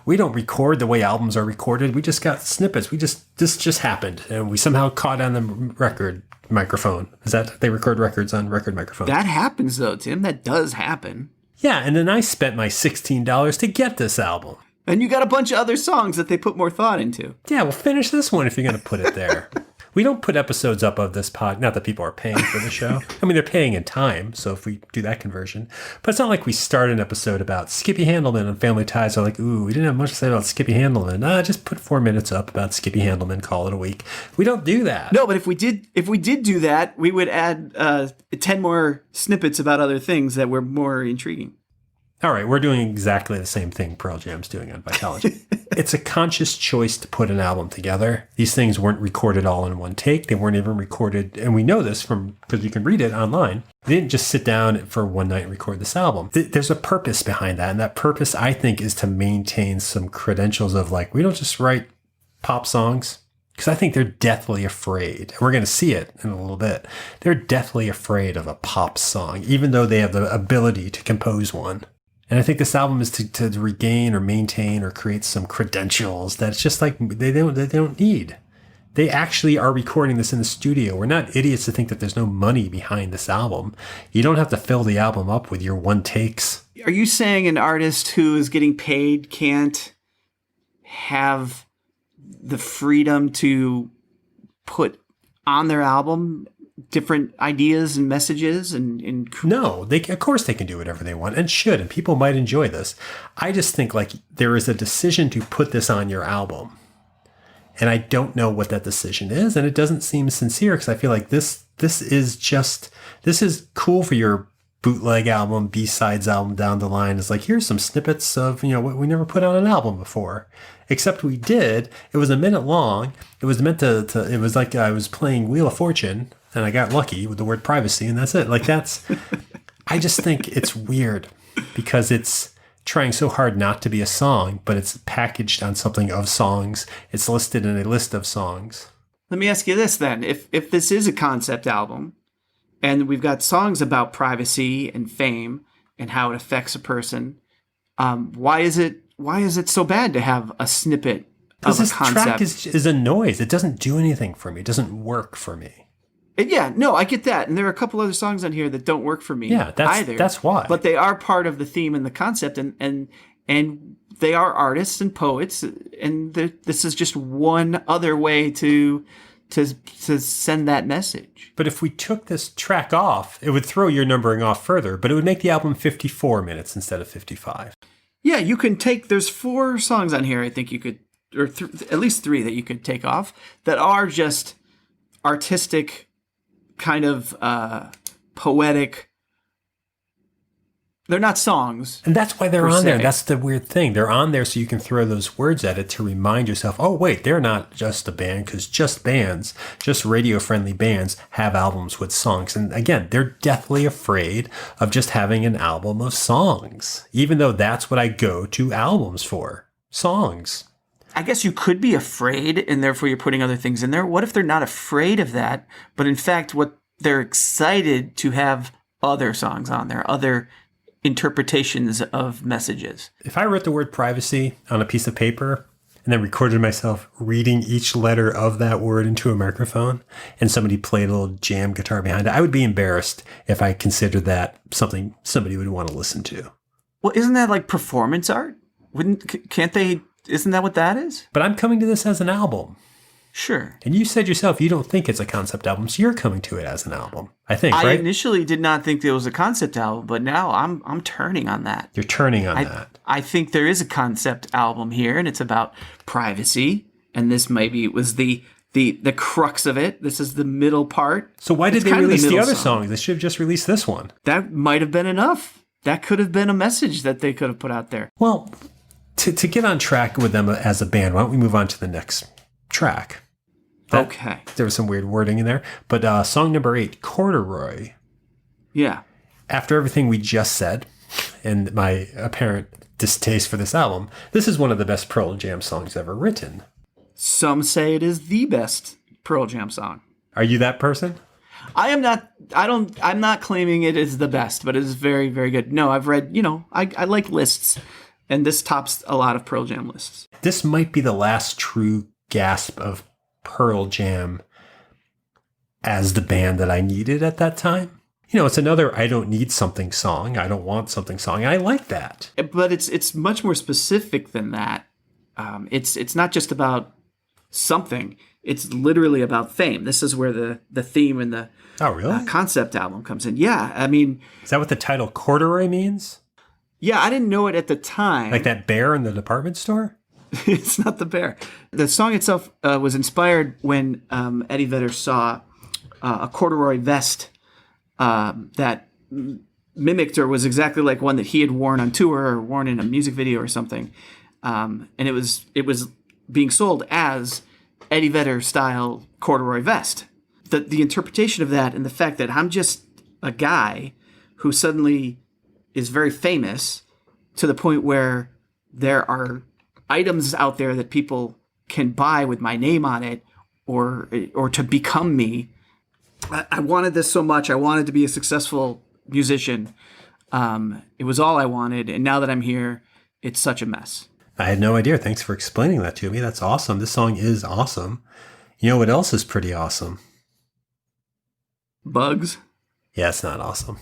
we don't record the way albums are recorded. We just got snippets. This just happened, and we somehow caught on the record microphone. Is that, they record records on record microphones? That happens though, Tim. That does happen. Yeah, and then I spent my $16 to get this album. And you got a bunch of other songs that they put more thought into. Yeah, well, finish this one if you're going to put it there. We don't put episodes up of this pod. Not that people are paying for the show. I mean, they're paying in time. So if we do that conversion, but it's not like we start an episode about Skippy Handelman on Family Ties. So like, ooh, we didn't have much to say about Skippy Handelman. Just put 4 minutes up about Skippy Handelman. Call it a week. We don't do that. No, but if we did do that, we would add 10 more snippets about other things that were more intriguing. All right, we're doing exactly the same thing Pearl Jam's doing on Vibeology. It's a conscious choice to put an album together. These things weren't recorded all in one take. They weren't even recorded, and we know this because you can read it online. They didn't just sit down for one night and record this album. There's a purpose behind that, and that purpose, I think, is to maintain some credentials of like, we don't just write pop songs, because I think they're deathly afraid. And we're going to see it in a little bit. They're deathly afraid of a pop song, even though they have the ability to compose one. And I think this album is to regain or maintain or create some credentials that it's just like they don't need. They actually are recording this in the studio. We're not idiots to think that there's no money behind this album. You don't have to fill the album up with your one takes. Are you saying an artist who is getting paid can't have the freedom to put on their album different ideas and messages and No, of course they can do whatever they want and should, and people might enjoy this. I just think like there is a decision to put this on your album, and I don't know what that decision is, and it doesn't seem sincere because I feel like this is cool for your bootleg album, B-sides album down the line. It's like, here's some snippets of what we never put on an album before. Except we did. It was a minute long. It was meant to it was like I was playing Wheel of Fortune and I got lucky with the word privacy, and that's it. Like I just think it's weird because it's trying so hard not to be a song, but it's packaged on something of songs. It's listed in a list of songs. Let me ask you this then. If this is a concept album and we've got songs about privacy and fame and how it affects a person, why is it so bad to have a snippet of a concept? This track is a noise. It doesn't do anything for me. It doesn't work for me. Yeah, no, I get that. And there are a couple other songs on here that don't work for me either. That's why. But they are part of the theme and the concept, and they are artists and poets, and this is just one other way to send that message. But if we took this track off, it would throw your numbering off further, but it would make the album 54 minutes instead of 55. Yeah, you can there's 4 songs on here I think you could, or at least 3 that you could take off that are just artistic, kind of poetic. They're not songs. And that's why they're on there. That's the weird thing. They're on there so you can throw those words at it to remind yourself, oh, wait, they're not just a band, because just radio-friendly bands have albums with songs. And again, they're deathly afraid of just having an album of songs, even though that's what I go to albums for, songs. I guess you could be afraid, and therefore you're putting other things in there. What if they're not afraid of that, but in fact, what they're excited to have other songs on there, other interpretations of messages? If I wrote the word privacy on a piece of paper and then recorded myself reading each letter of that word into a microphone and somebody played a little jam guitar behind it, I would be embarrassed if I considered that something somebody would want to listen to. Well, isn't that like performance art? Can't they? Isn't that what that is? But I'm coming to this as an album. Sure. And you said yourself you don't think it's a concept album, so you're coming to it as an album, I think, right? I initially did not think it was a concept album, but now I'm turning on that. You're turning on that. I think there is a concept album here, and it's about privacy, and this maybe was the crux of it. This is the middle part. So why did they release the other songs? They should have just released this one. That might have been enough. That could have been a message that they could have put out there. Well, to get on track with them as a band, why don't we move on to the next track? Okay. There was some weird wording in there. But song number 8, Corduroy. Yeah. After everything we just said and my apparent distaste for this album, this is one of the best Pearl Jam songs ever written. Some say it is the best Pearl Jam song. Are you that person? I am not. I'm not claiming it is the best, but it is very, very good. No, I've read, I like lists, and this tops a lot of Pearl Jam lists. This might be the last true gasp of Pearl Jam as the band that I needed at that time. It's another I don't need something song. I don't want something song. I like that. But it's much more specific than that. It's not just about something. It's literally about fame. This is where the theme and the Oh, really? concept album comes in. Yeah, I mean, Is that what the title corduroy means? yeah, I didn't know it at the time. Like that bear in the department store? It's not the bear. The song itself was inspired when Eddie Vedder saw a corduroy vest that mimicked or was exactly like one that he had worn on tour or worn in a music video or something. And it was being sold as Eddie Vedder style corduroy vest. The interpretation of that and the fact that I'm just a guy who suddenly is very famous to the point where there are items out there that people can buy with my name on it or to become me. I wanted this so much. I wanted to be a successful musician. It was all I wanted. And now that I'm here, it's such a mess. I had no idea. Thanks for explaining that to me. That's awesome. This song is awesome. You know what else is pretty awesome? Bugs? Yeah, it's not awesome.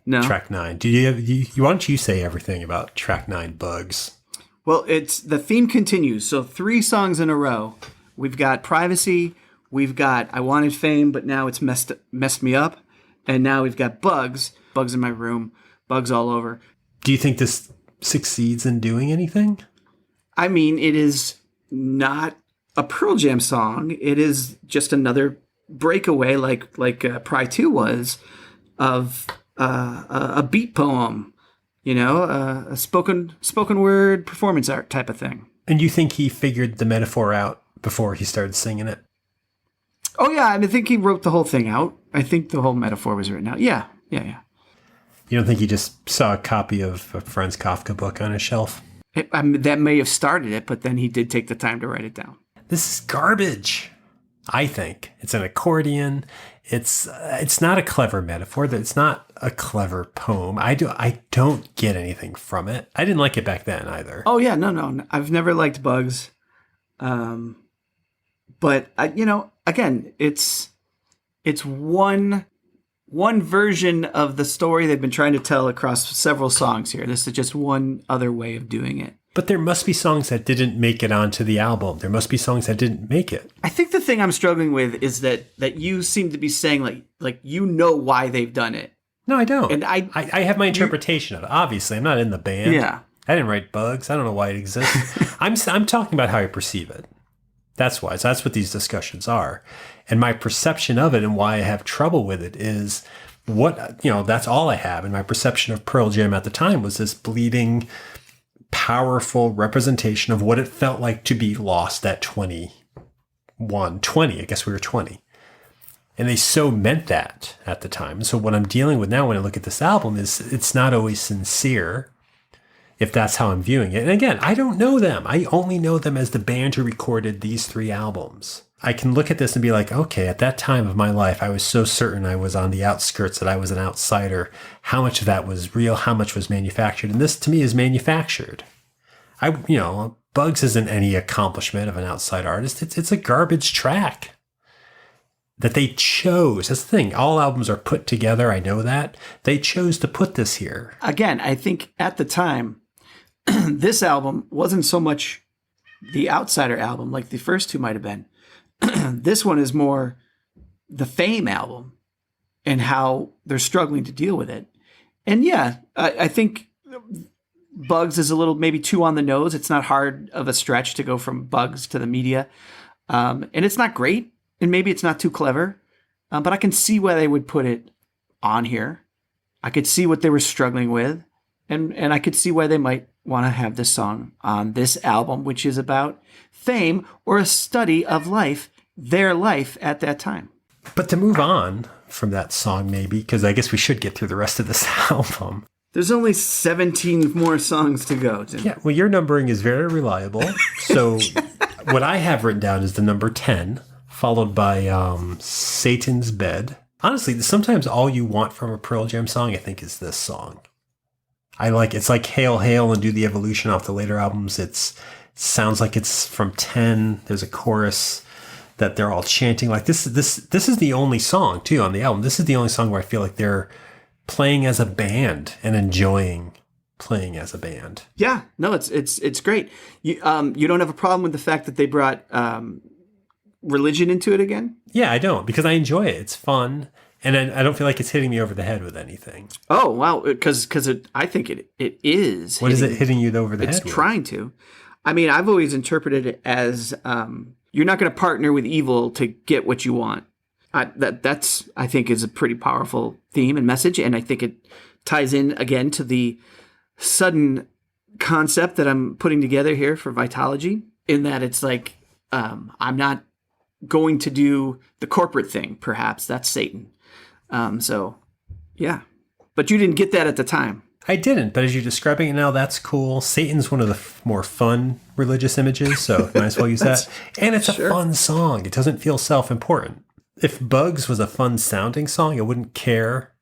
No. Track 9. Why don't you say everything about track 9, Bugs? Well, it's the theme continues. So 3 songs in a row. We've got Privacy. We've got I Wanted Fame, but now it's messed me up. And now we've got Bugs. Bugs in my room. Bugs all over. Do you think this succeeds in doing anything? I mean, it is not a Pearl Jam song. It is just another breakaway, like Pry 2 was, of a beat poem, a spoken word performance art type of thing. And you think he figured the metaphor out before he started singing it? Oh yeah, I think he wrote the whole thing out. I think the whole metaphor was written out. Yeah. You don't think he just saw a copy of a friend's Kafka book on his shelf? That may have started it, but then he did take the time to write it down. This is garbage. I think it's an accordion. It's not a clever metaphor. It's not a clever poem. I don't get anything from it. I didn't like it back then either. Oh yeah, no. I've never liked Bugs, but again, it's one version of the story they've been trying to tell across several songs here. This is just one other way of doing it. But there must be songs that didn't make it onto the album. There must be songs that didn't make it. I think the thing I'm struggling with is that you seem to be saying like why they've done it. No, I don't. And I have my interpretation of it. Obviously, I'm not in the band. Yeah. I didn't write Bugs. I don't know why it exists. I'm talking about how I perceive it. That's why. So that's what these discussions are. And my perception of it and why I have trouble with it is that's all I have. And my perception of Pearl Jam at the time was this bleeding, powerful representation of what it felt like to be lost at 20. I guess we were 20. And they so meant that at the time. And so what I'm dealing with now when I look at this album is it's not always sincere, if that's how I'm viewing it. And again, I don't know them. I only know them as the band who recorded these 3 albums. I can look at this and be like, okay, at that time of my life, I was so certain I was on the outskirts, that I was an outsider. How much of that was real? How much was manufactured? And this to me is manufactured. Bugs isn't any accomplishment of an outside artist. It's a garbage track that they chose. That's the thing. All albums are put together. I know that. They chose to put this here. Again, I think at the time, this album wasn't so much the outsider album like the first 2 might have been. This one is more the fame album and how they're struggling to deal with it. And yeah, I think Bugs is a little maybe too on the nose. It's not hard of a stretch to go from Bugs to the media. And it's not great. And maybe it's not too clever. But I can see why they would put it on here. I could see what they were struggling with. And I could see why they might want to have this song on this album, which is about fame or a study of life, their life at that time. But to move on from that song, maybe, because I guess we should get through the rest of this album. There's only 17 more songs to go, Tim. Yeah, well, your numbering is very reliable. So what I have written down is the number 10, followed by Satan's Bed. Honestly, sometimes all you want from a Pearl Jam song, I think, is this song. It's like Hail, Hail and Do the Evolution off the later albums. It sounds like it's from 10. There's a chorus that they're all chanting. Like this is the only song too on the album. This is the only song where I feel like they're playing as a band and enjoying playing as a band. Yeah, no, it's great. You don't have a problem with the fact that they brought religion into it again? Yeah, I don't, because I enjoy it. It's fun. And I don't feel like it's hitting me over the head with anything. Oh, wow. Because I think it is. What is it hitting you over the head with? It's trying to. I mean, I've always interpreted it as you're not going to partner with evil to get what you want. That's I think is a pretty powerful theme and message. And I think it ties in again to the sudden concept that I'm putting together here for Vitalogy, in that it's like I'm not going to do the corporate thing. Perhaps that's Satan. So, yeah. But you didn't get that at the time. I didn't, but as you're describing it now, that's cool. Satan's one of the more fun religious images, so might as well use that. And it's a fun song. It doesn't feel self-important. If Bugs was a fun-sounding song, I wouldn't care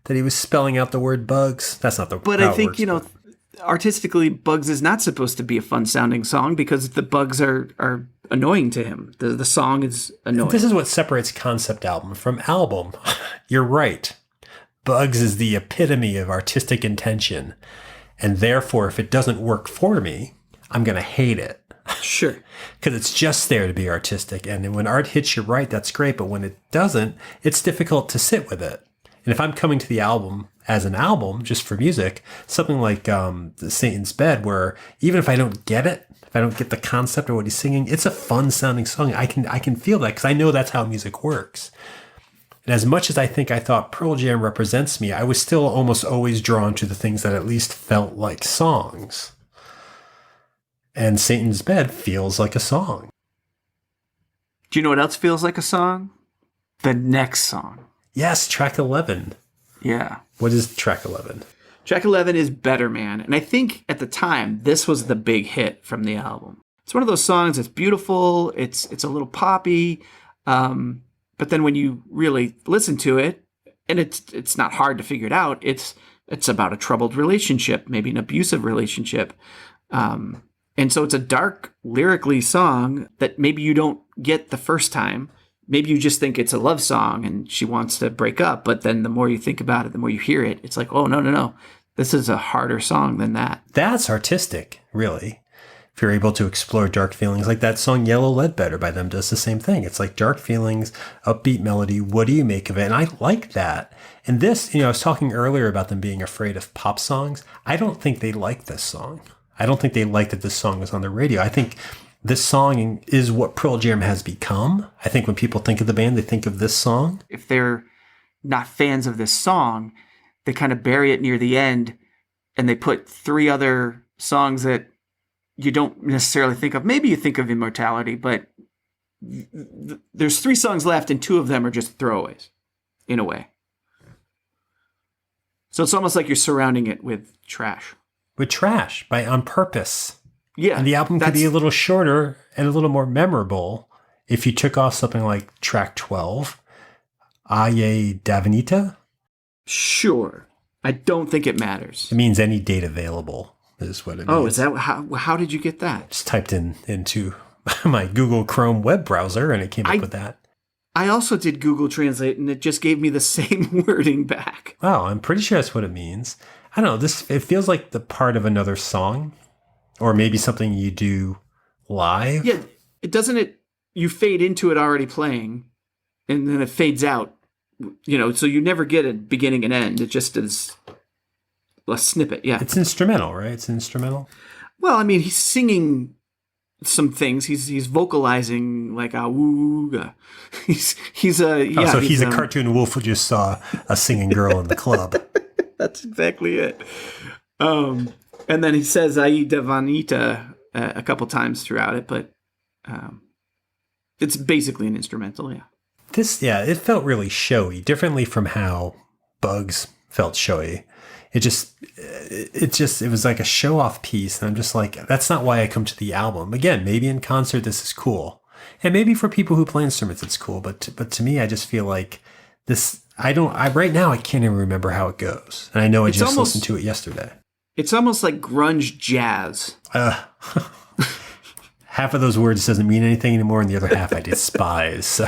that he was spelling out the word bugs. That's not the But I think, artistically, Bugs is not supposed to be a fun-sounding song because the bugs are annoying to him. The song is annoying. This is what separates concept album from album. You're right. Bugs is the epitome of artistic intention. And therefore, if it doesn't work for me, I'm going to hate it. Sure. Because it's just there to be artistic. And when art hits you right, that's great. But when it doesn't, it's difficult to sit with it. And if I'm coming to the album as an album, just for music, something like the Satan's Bed, where even if I don't get it, if I don't get the concept of what he's singing, it's a fun sounding song. I can feel that because I know that's how music works. And as much as I thought Pearl Jam represents me, I was still almost always drawn to the things that at least felt like songs. And Satan's Bed feels like a song. Do you know what else feels like a song? The next song. Yes, track 11. Yeah. What is track 11? Track 11 is Vedder Man. And I think at the time, this was the big hit from the album. It's one of those songs that's beautiful. It's a little poppy. But then when you really listen to it, and it's not hard to figure it out, it's about a troubled relationship, maybe an abusive relationship. And so it's a dark, lyrically song that maybe you don't get the first time. Maybe you just think it's a love song and she wants to break up. But then the more you think about it, the more you hear it, it's like, oh, no. This is a harder song than that. That's artistic, really. If you're able to explore dark feelings, like that song Yellow Ledbetter by them does the same thing. It's like dark feelings, upbeat melody. What do you make of it? And I like that. And this, I was talking earlier about them being afraid of pop songs. I don't think they like this song. I don't think they like that this song was on the radio. I think this song is what Pearl Jam has become. I think when people think of the band, they think of this song. If they're not fans of this song, they kind of bury it near the end and they put 3 other songs that you don't necessarily think of. Maybe you think of Immortality, but there's 3 songs left and 2 of them are just throwaways in a way. So it's almost like you're surrounding it with trash. With trash, on purpose. Yeah. And the album could be a little shorter and a little more memorable if you took off something like track 12, Aye Davanita. Sure. I don't think it matters. It means any date available is what it means. Oh, is that how did you get that? Just typed into my Google Chrome web browser and it came up with that. I also did Google Translate and it just gave me the same wording back. Oh, I'm pretty sure that's what it means. I don't know. It feels like the part of another song, or maybe something you do live. Yeah, you fade into it already playing, and then it fades out. So you never get a beginning and end. It just is a snippet. Yeah, it's instrumental, right? It's instrumental. Well, I mean, he's singing some things. He's vocalizing like a woo. He's a cartoon wolf who just saw a singing girl in the club. That's exactly it. And then he says "Aye Davanita" a couple times throughout it, but it's basically an instrumental. Yeah. It felt really showy, differently from how Bugs felt showy. It was like a show-off piece, and I'm just like, that's not why I come to the album. Again, maybe in concert this is cool, and maybe for people who play instruments it's cool, but to me, I just feel like this. Right now I can't even remember how it goes, and I know I just listened to it yesterday. It's almost like grunge jazz. Half of those words doesn't mean anything anymore, and the other half I despise. So.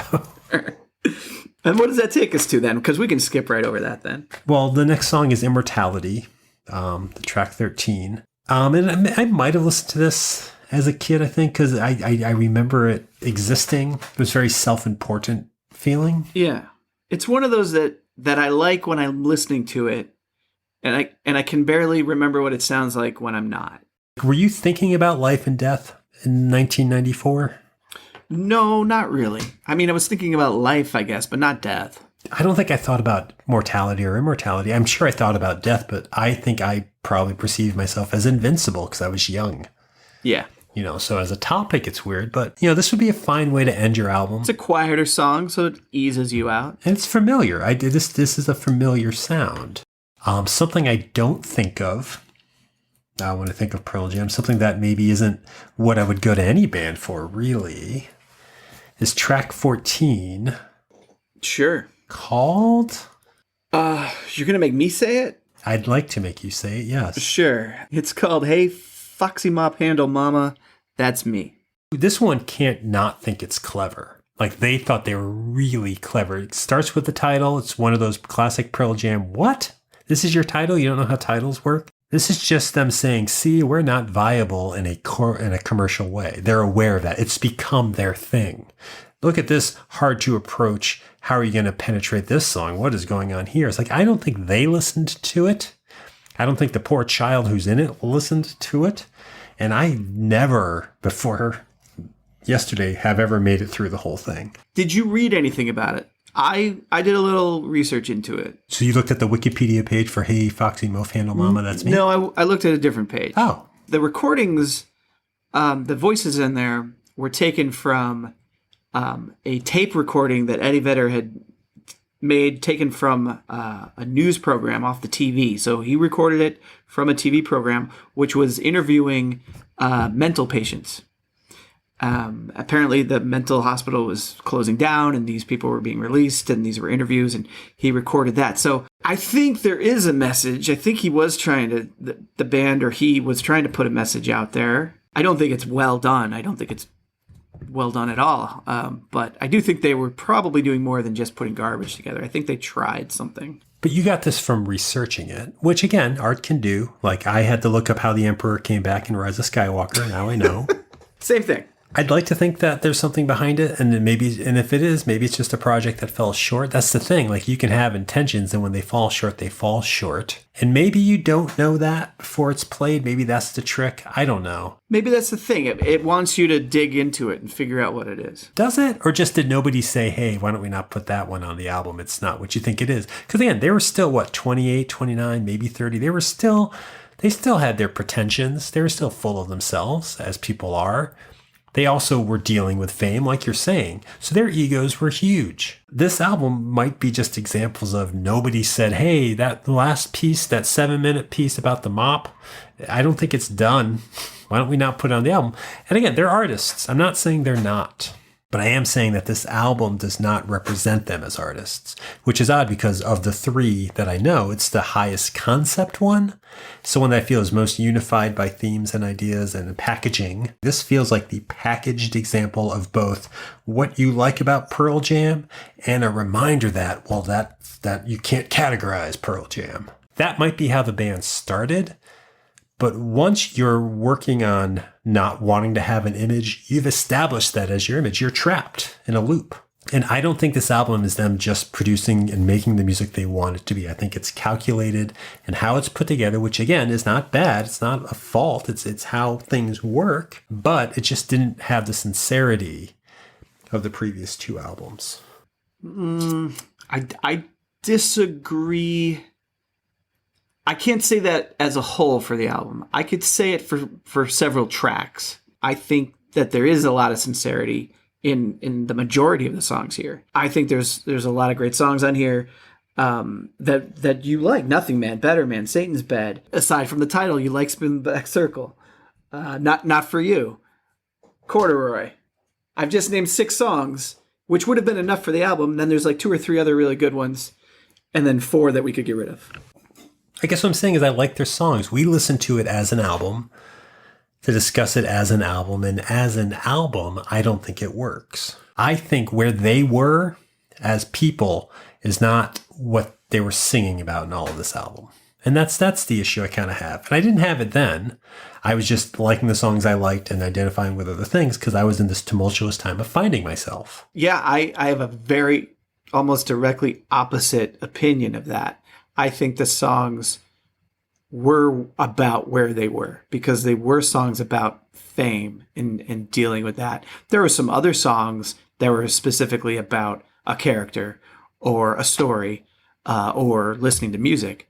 And what does that take us to then? Because we can skip right over that then. Well, the next song is Immortality, the track 13. And I might have listened to this as a kid, I think, because I remember it existing. It was very self-important feeling. Yeah. It's one of those that I like when I'm listening to it, and I can barely remember what it sounds like when I'm not. Were you thinking about life and death in 1994? No, not really. I mean, I was thinking about life, I guess, but not death. I don't think I thought about mortality or immortality. I'm sure I thought about death, but I think I probably perceived myself as invincible because I was young. Yeah. So as a topic, it's weird, but, this would be a fine way to end your album. It's a quieter song, so it eases you out. And it's familiar. This is a familiar sound. Something I don't think of when I think of Pearl Jam, something that maybe isn't what I would go to any band for, really, is track 14. Sure. Called? You're going to make me say it? I'd like to make you say it, yes. Sure. It's called Hey FOXYMOPHANDLEMAMA, That's Me. This one can't not think it's clever. Like, they thought they were really clever. It starts with the title. It's one of those classic Pearl Jam, what? This is your title? You don't know how titles work? This is just them saying, see, we're not viable in a commercial way. They're aware of that. It's become their thing. Look at this hard to approach. How are you going to penetrate this song? What is going on here? It's like, I don't think they listened to it. I don't think the poor child who's in it listened to it. And I never, before yesterday, have ever made it through the whole thing. Did you read anything about it? I did a little research into it. So you looked at the Wikipedia page for Hey FOXYMOPHANDLEMAMA, That's Me? No, I looked at a different page. Oh. The recordings, the voices in there were taken from a tape recording that Eddie Vedder had made, taken from a news program off the TV. So he recorded it from a TV program, which was interviewing mental patients. Apparently the mental hospital was closing down and these people were being released and these were interviews, and he recorded that. So I think there is a message. I think he was trying to, the band, or he was trying to put a message out there. I don't think it's well done. I don't think it's well done at all. But I do think they were probably doing more than just putting garbage together. I think they tried something. But you got this from researching it, which again, art can do. Like, I had to look up how the Emperor came back in Rise of Skywalker. Now I know. Same thing. I'd like to think that there's something behind it, and if it is, maybe it's just a project that fell short. That's the thing. Like, you can have intentions, and when they fall short, they fall short. And maybe you don't know that before it's played. Maybe that's the trick. I don't know. Maybe that's the thing. It wants you to dig into it and figure out what it is. Does it? Or just did nobody say, hey, why don't we not put that one on the album? It's not what you think it is. Because again, they were still, 28, 29, maybe 30. They still had their pretensions. They were still full of themselves, as people are. They also were dealing with fame, like you're saying. So their egos were huge. This album might be just examples of nobody said, hey, that last piece, that 7-minute piece about the mop, I don't think it's done. Why don't we not put it on the album? And again, they're artists. I'm not saying they're not. But I am saying that this album does not represent them as artists, which is odd because of the three that I know, it's the highest concept one. So one that I feel is most unified by themes and ideas and packaging. This feels like the packaged example of both what you like about Pearl Jam and a reminder that, well, that you can't categorize Pearl Jam. That might be how the band started. But once you're working on not wanting to have an image, you've established that as your image. You're trapped in a loop. And I don't think this album is them just producing and making the music they want it to be. I think it's calculated and how it's put together, which again is not bad. It's not a fault. It's how things work. But it just didn't have the sincerity of the previous two albums. I disagree. I can't say that as a whole for the album. I could say it for several tracks. I think that there is a lot of sincerity in the majority of the songs here. I think there's a lot of great songs on here that you like. Nothingman, Vedder Man, Satan's Bed. Aside from the title, you like Spin Back Circle. Not For You. Corduroy. I've just named 6 songs, which would have been enough for the album. Then there's like 2 or 3 other really good ones, and then 4 that we could get rid of. I guess what I'm saying is I like their songs. We listen to it as an album, to discuss it as an album. And as an album, I don't think it works. I think where they were as people is not what they were singing about in all of this album. And that's the issue I kind of have. And I didn't have it then. I was just liking the songs I liked and identifying with other things because I was in this tumultuous time of finding myself. Yeah, I have a very almost directly opposite opinion of that. I think the songs were about where they were because they were songs about fame and dealing with that. There were some other songs that were specifically about a character or a story or listening to music.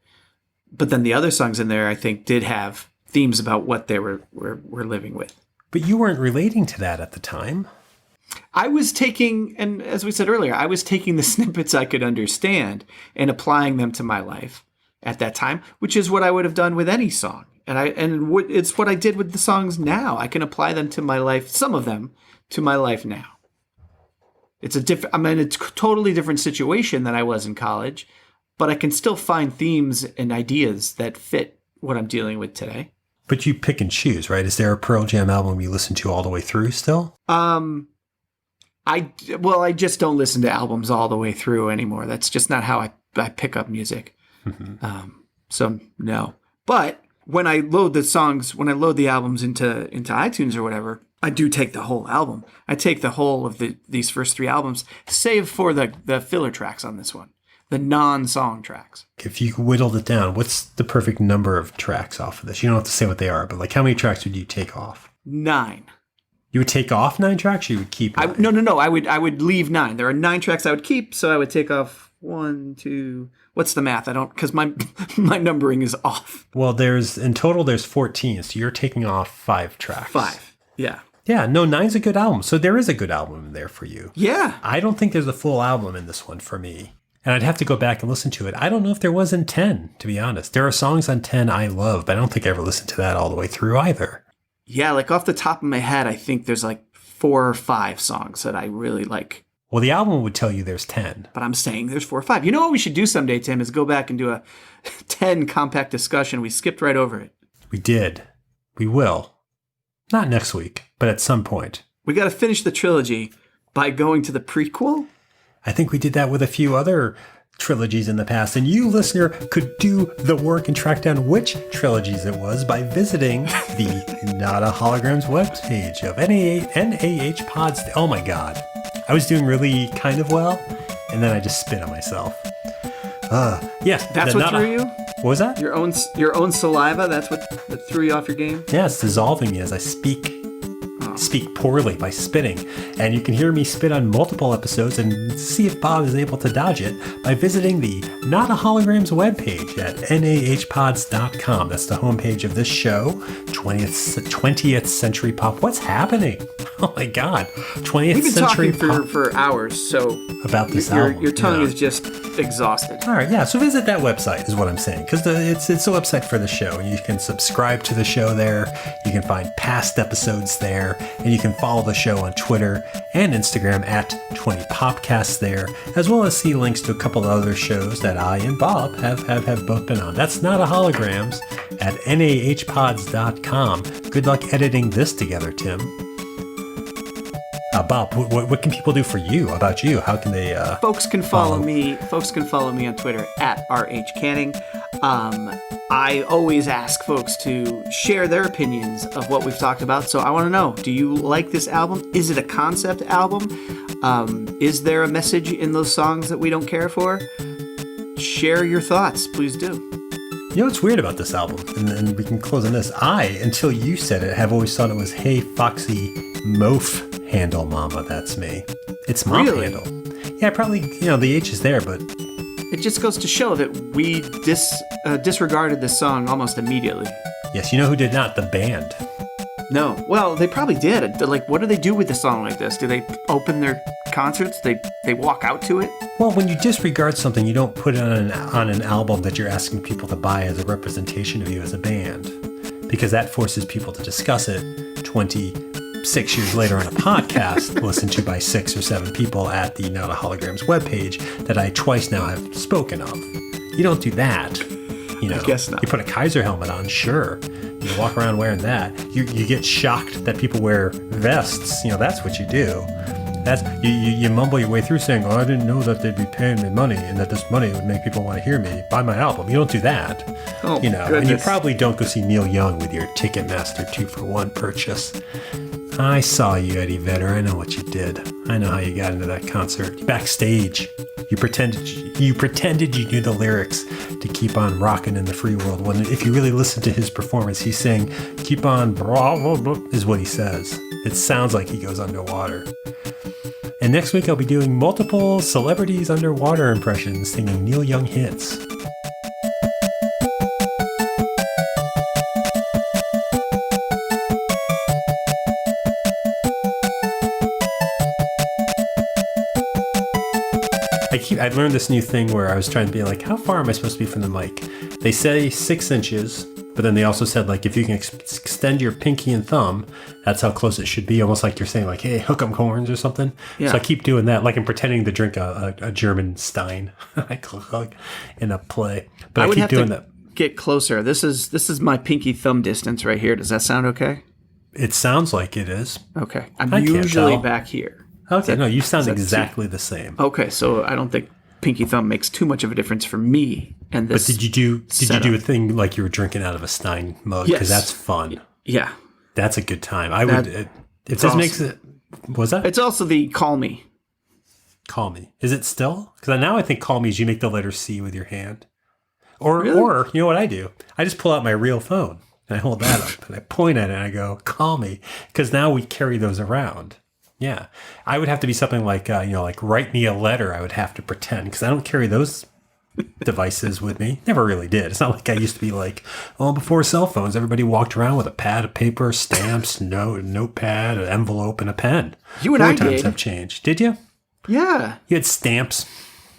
But then the other songs in there, I think, did have themes about what they were living with. But you weren't relating to that at the time. I was taking, and as we said earlier, I was taking the snippets I could understand and applying them to my life at that time, which is what I would have done with any song. It's what I did with the songs now. I can apply them to my life, some of them, to my life now. I'm in a totally different situation than I was in college, but I can still find themes and ideas that fit what I'm dealing with today. But you pick and choose, right? Is there a Pearl Jam album you listen to all the way through still? I just don't listen to albums all the way through anymore. That's just not how I pick up music. Mm-hmm. So no. But when I load the albums into iTunes or whatever, I do take the whole album. I take the whole of these first 3 albums, save for the filler tracks on this one, the non-song tracks. If you whittled it down, what's the perfect number of tracks off of this? You don't have to say what they are, but like how many tracks would you take off? 9. You would take off 9 tracks, or you would keep 9? No. I would leave 9. There are 9 tracks I would keep, so I would take off 1, 2. What's the math? I don't, because my numbering is off. Well, in total there's 14, so you're taking off 5 tracks. 5, yeah. Yeah, no, 9's a good album. So there is a good album in there for you. Yeah. I don't think there's a full album in this one for me. And I'd have to go back and listen to it. I don't know if there was in 10, to be honest. There are songs on 10 I love, but I don't think I ever listened to that all the way through either. Yeah, like off the top of my head, I think there's like 4 or 5 songs that I really like. Well, the album would tell you there's 10. But I'm saying there's 4 or 5. You know what we should do someday, Tim, is go back and do a 10 compact discussion. We skipped right over it. We did. We will. Not next week, but at some point. We got to finish the trilogy by going to the prequel. I think we did that with a few other trilogies in the past, and you, listener, could do the work and track down which trilogies it was by visiting the Not a Holograms webpage of NAH Pods. Oh my God. I was doing really kind of well, and then I just spit on myself. Yes. That's what threw you? What was that? Your own saliva? That's what threw you off your game? Yeah, it's dissolving me as I speak poorly by spitting. And you can hear me spit on multiple episodes and see if Bob is able to dodge it by visiting the Not a Holograms webpage at nahpods.com. That's the homepage of this show, 20th Century Pop. What's happening? Oh my God. 20th Century Pop. We've been talking for hours, so about this album. Your tongue is just exhausted. All right, yeah, so visit that website is what I'm saying, because it's a website for the show. You can subscribe to the show there. You can find past episodes there, and you can follow the show on Twitter and Instagram at 20popcasts there, as well as see links to a couple of other shows that I and Bob have both been on. That's Not a Holograms at nahpods.com. Good luck editing this together, Tim. Bob, what can people do for you? About you? How can they? Folks can follow me. Folks can follow me on Twitter at RHCanning. I always ask folks to share their opinions of what we've talked about. So I want to know: do you like this album? Is it a concept album? Is there a message in those songs that we don't care for? Share your thoughts, please do. You know what's weird about this album, and we can close on this. Until you said it, have always thought it was "Hey Foxy Mof Handle Mama." That's me. It's Mom Really? Handle. Yeah, probably. The H is there, but It just goes to show that we disregarded this song almost immediately. yes, you know who did not? The band. No. Well, they probably did. They're like, what do they do with a song like this? Do they open their concerts? They walk out to it? Well, when you disregard something, you don't put it on an album that you're asking people to buy as a representation of you as a band, because that forces people to discuss it 26 years later on a podcast listened to by 6 or 7 people at the Not a Holograms webpage that I twice now have spoken of. You don't do that. I guess not. You put a Kaiser helmet on, sure. You walk around wearing that. You get shocked that people wear vests. That's what you do. That's you mumble your way through saying, "Oh, I didn't know that they'd be paying me money, and that this money would make people want to hear me buy my album." You don't do that, Oh, you know. goodness. And you probably don't go see Neil Young with your Ticketmaster 2-for-1 purchase. I saw you, Eddie Vedder. I know what you did. I know how you got into that concert. Backstage, you pretended you knew the lyrics to "Keep on Rockin' in the Free World." When if you really listen to his performance, he's saying "Keep on bravo" is what he says. It sounds like he goes underwater. And next week I'll be doing multiple celebrities underwater impressions, singing Neil Young hits. I learned this new thing where I was trying to be like, how far am I supposed to be from the mic? They say 6 inches, but then they also said, like, if you can extend your pinky and thumb, that's how close it should be. Almost like you're saying, like, hey, hook 'em horns or something. Yeah. So I keep doing that, like I'm pretending to drink a German Stein like in a play. But I keep doing that. Get closer. This is my pinky thumb distance right here. Does that sound okay? It sounds like it is. Okay. I'm I can't usually tell. back here. Okay, no, you sound that exactly the same. Okay, so I don't think pinky thumb makes too much of a difference for me. And this. But did you do a thing like you were drinking out of a Stein mug? Because that's fun. Yeah. That's a good time. I would. If this makes it. Was that? It's also the call me. Call me. Is it still? Because now I think call me is you make the letter C with your hand. Or you know what I do? I just pull out my real phone and I hold that up and I point at it and I go, call me. Because now we carry those around. Yeah. I would have to be something like, like write me a letter. I would have to pretend because I don't carry those devices with me. Never really did. It's not like I used to be like, before cell phones, everybody walked around with a pad of paper, stamps, notepad, an envelope, and a pen. You and I times did. have changed. Did you? Yeah. You had stamps.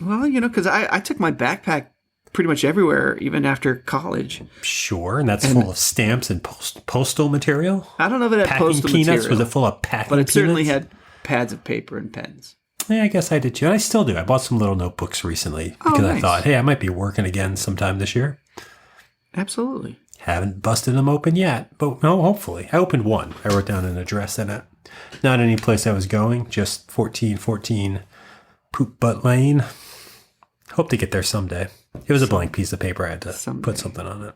Well, because I took my backpack pretty much everywhere, even after college. Sure, and that's full of stamps and postal material. I don't know if it had Packing postal peanuts. material. Was it full of packing But it peanuts? certainly had pads of paper and pens. Yeah, I guess I did too. And I still do. I bought some little notebooks recently because I thought, hey, I might be working again sometime this year. Absolutely. Haven't busted them open yet, but no, hopefully. I opened one. I wrote down an address in it. Not any place I was going, just 1414 Poop Butt Lane. Hope to get there someday. It was a blank piece of paper. I had to put something on it.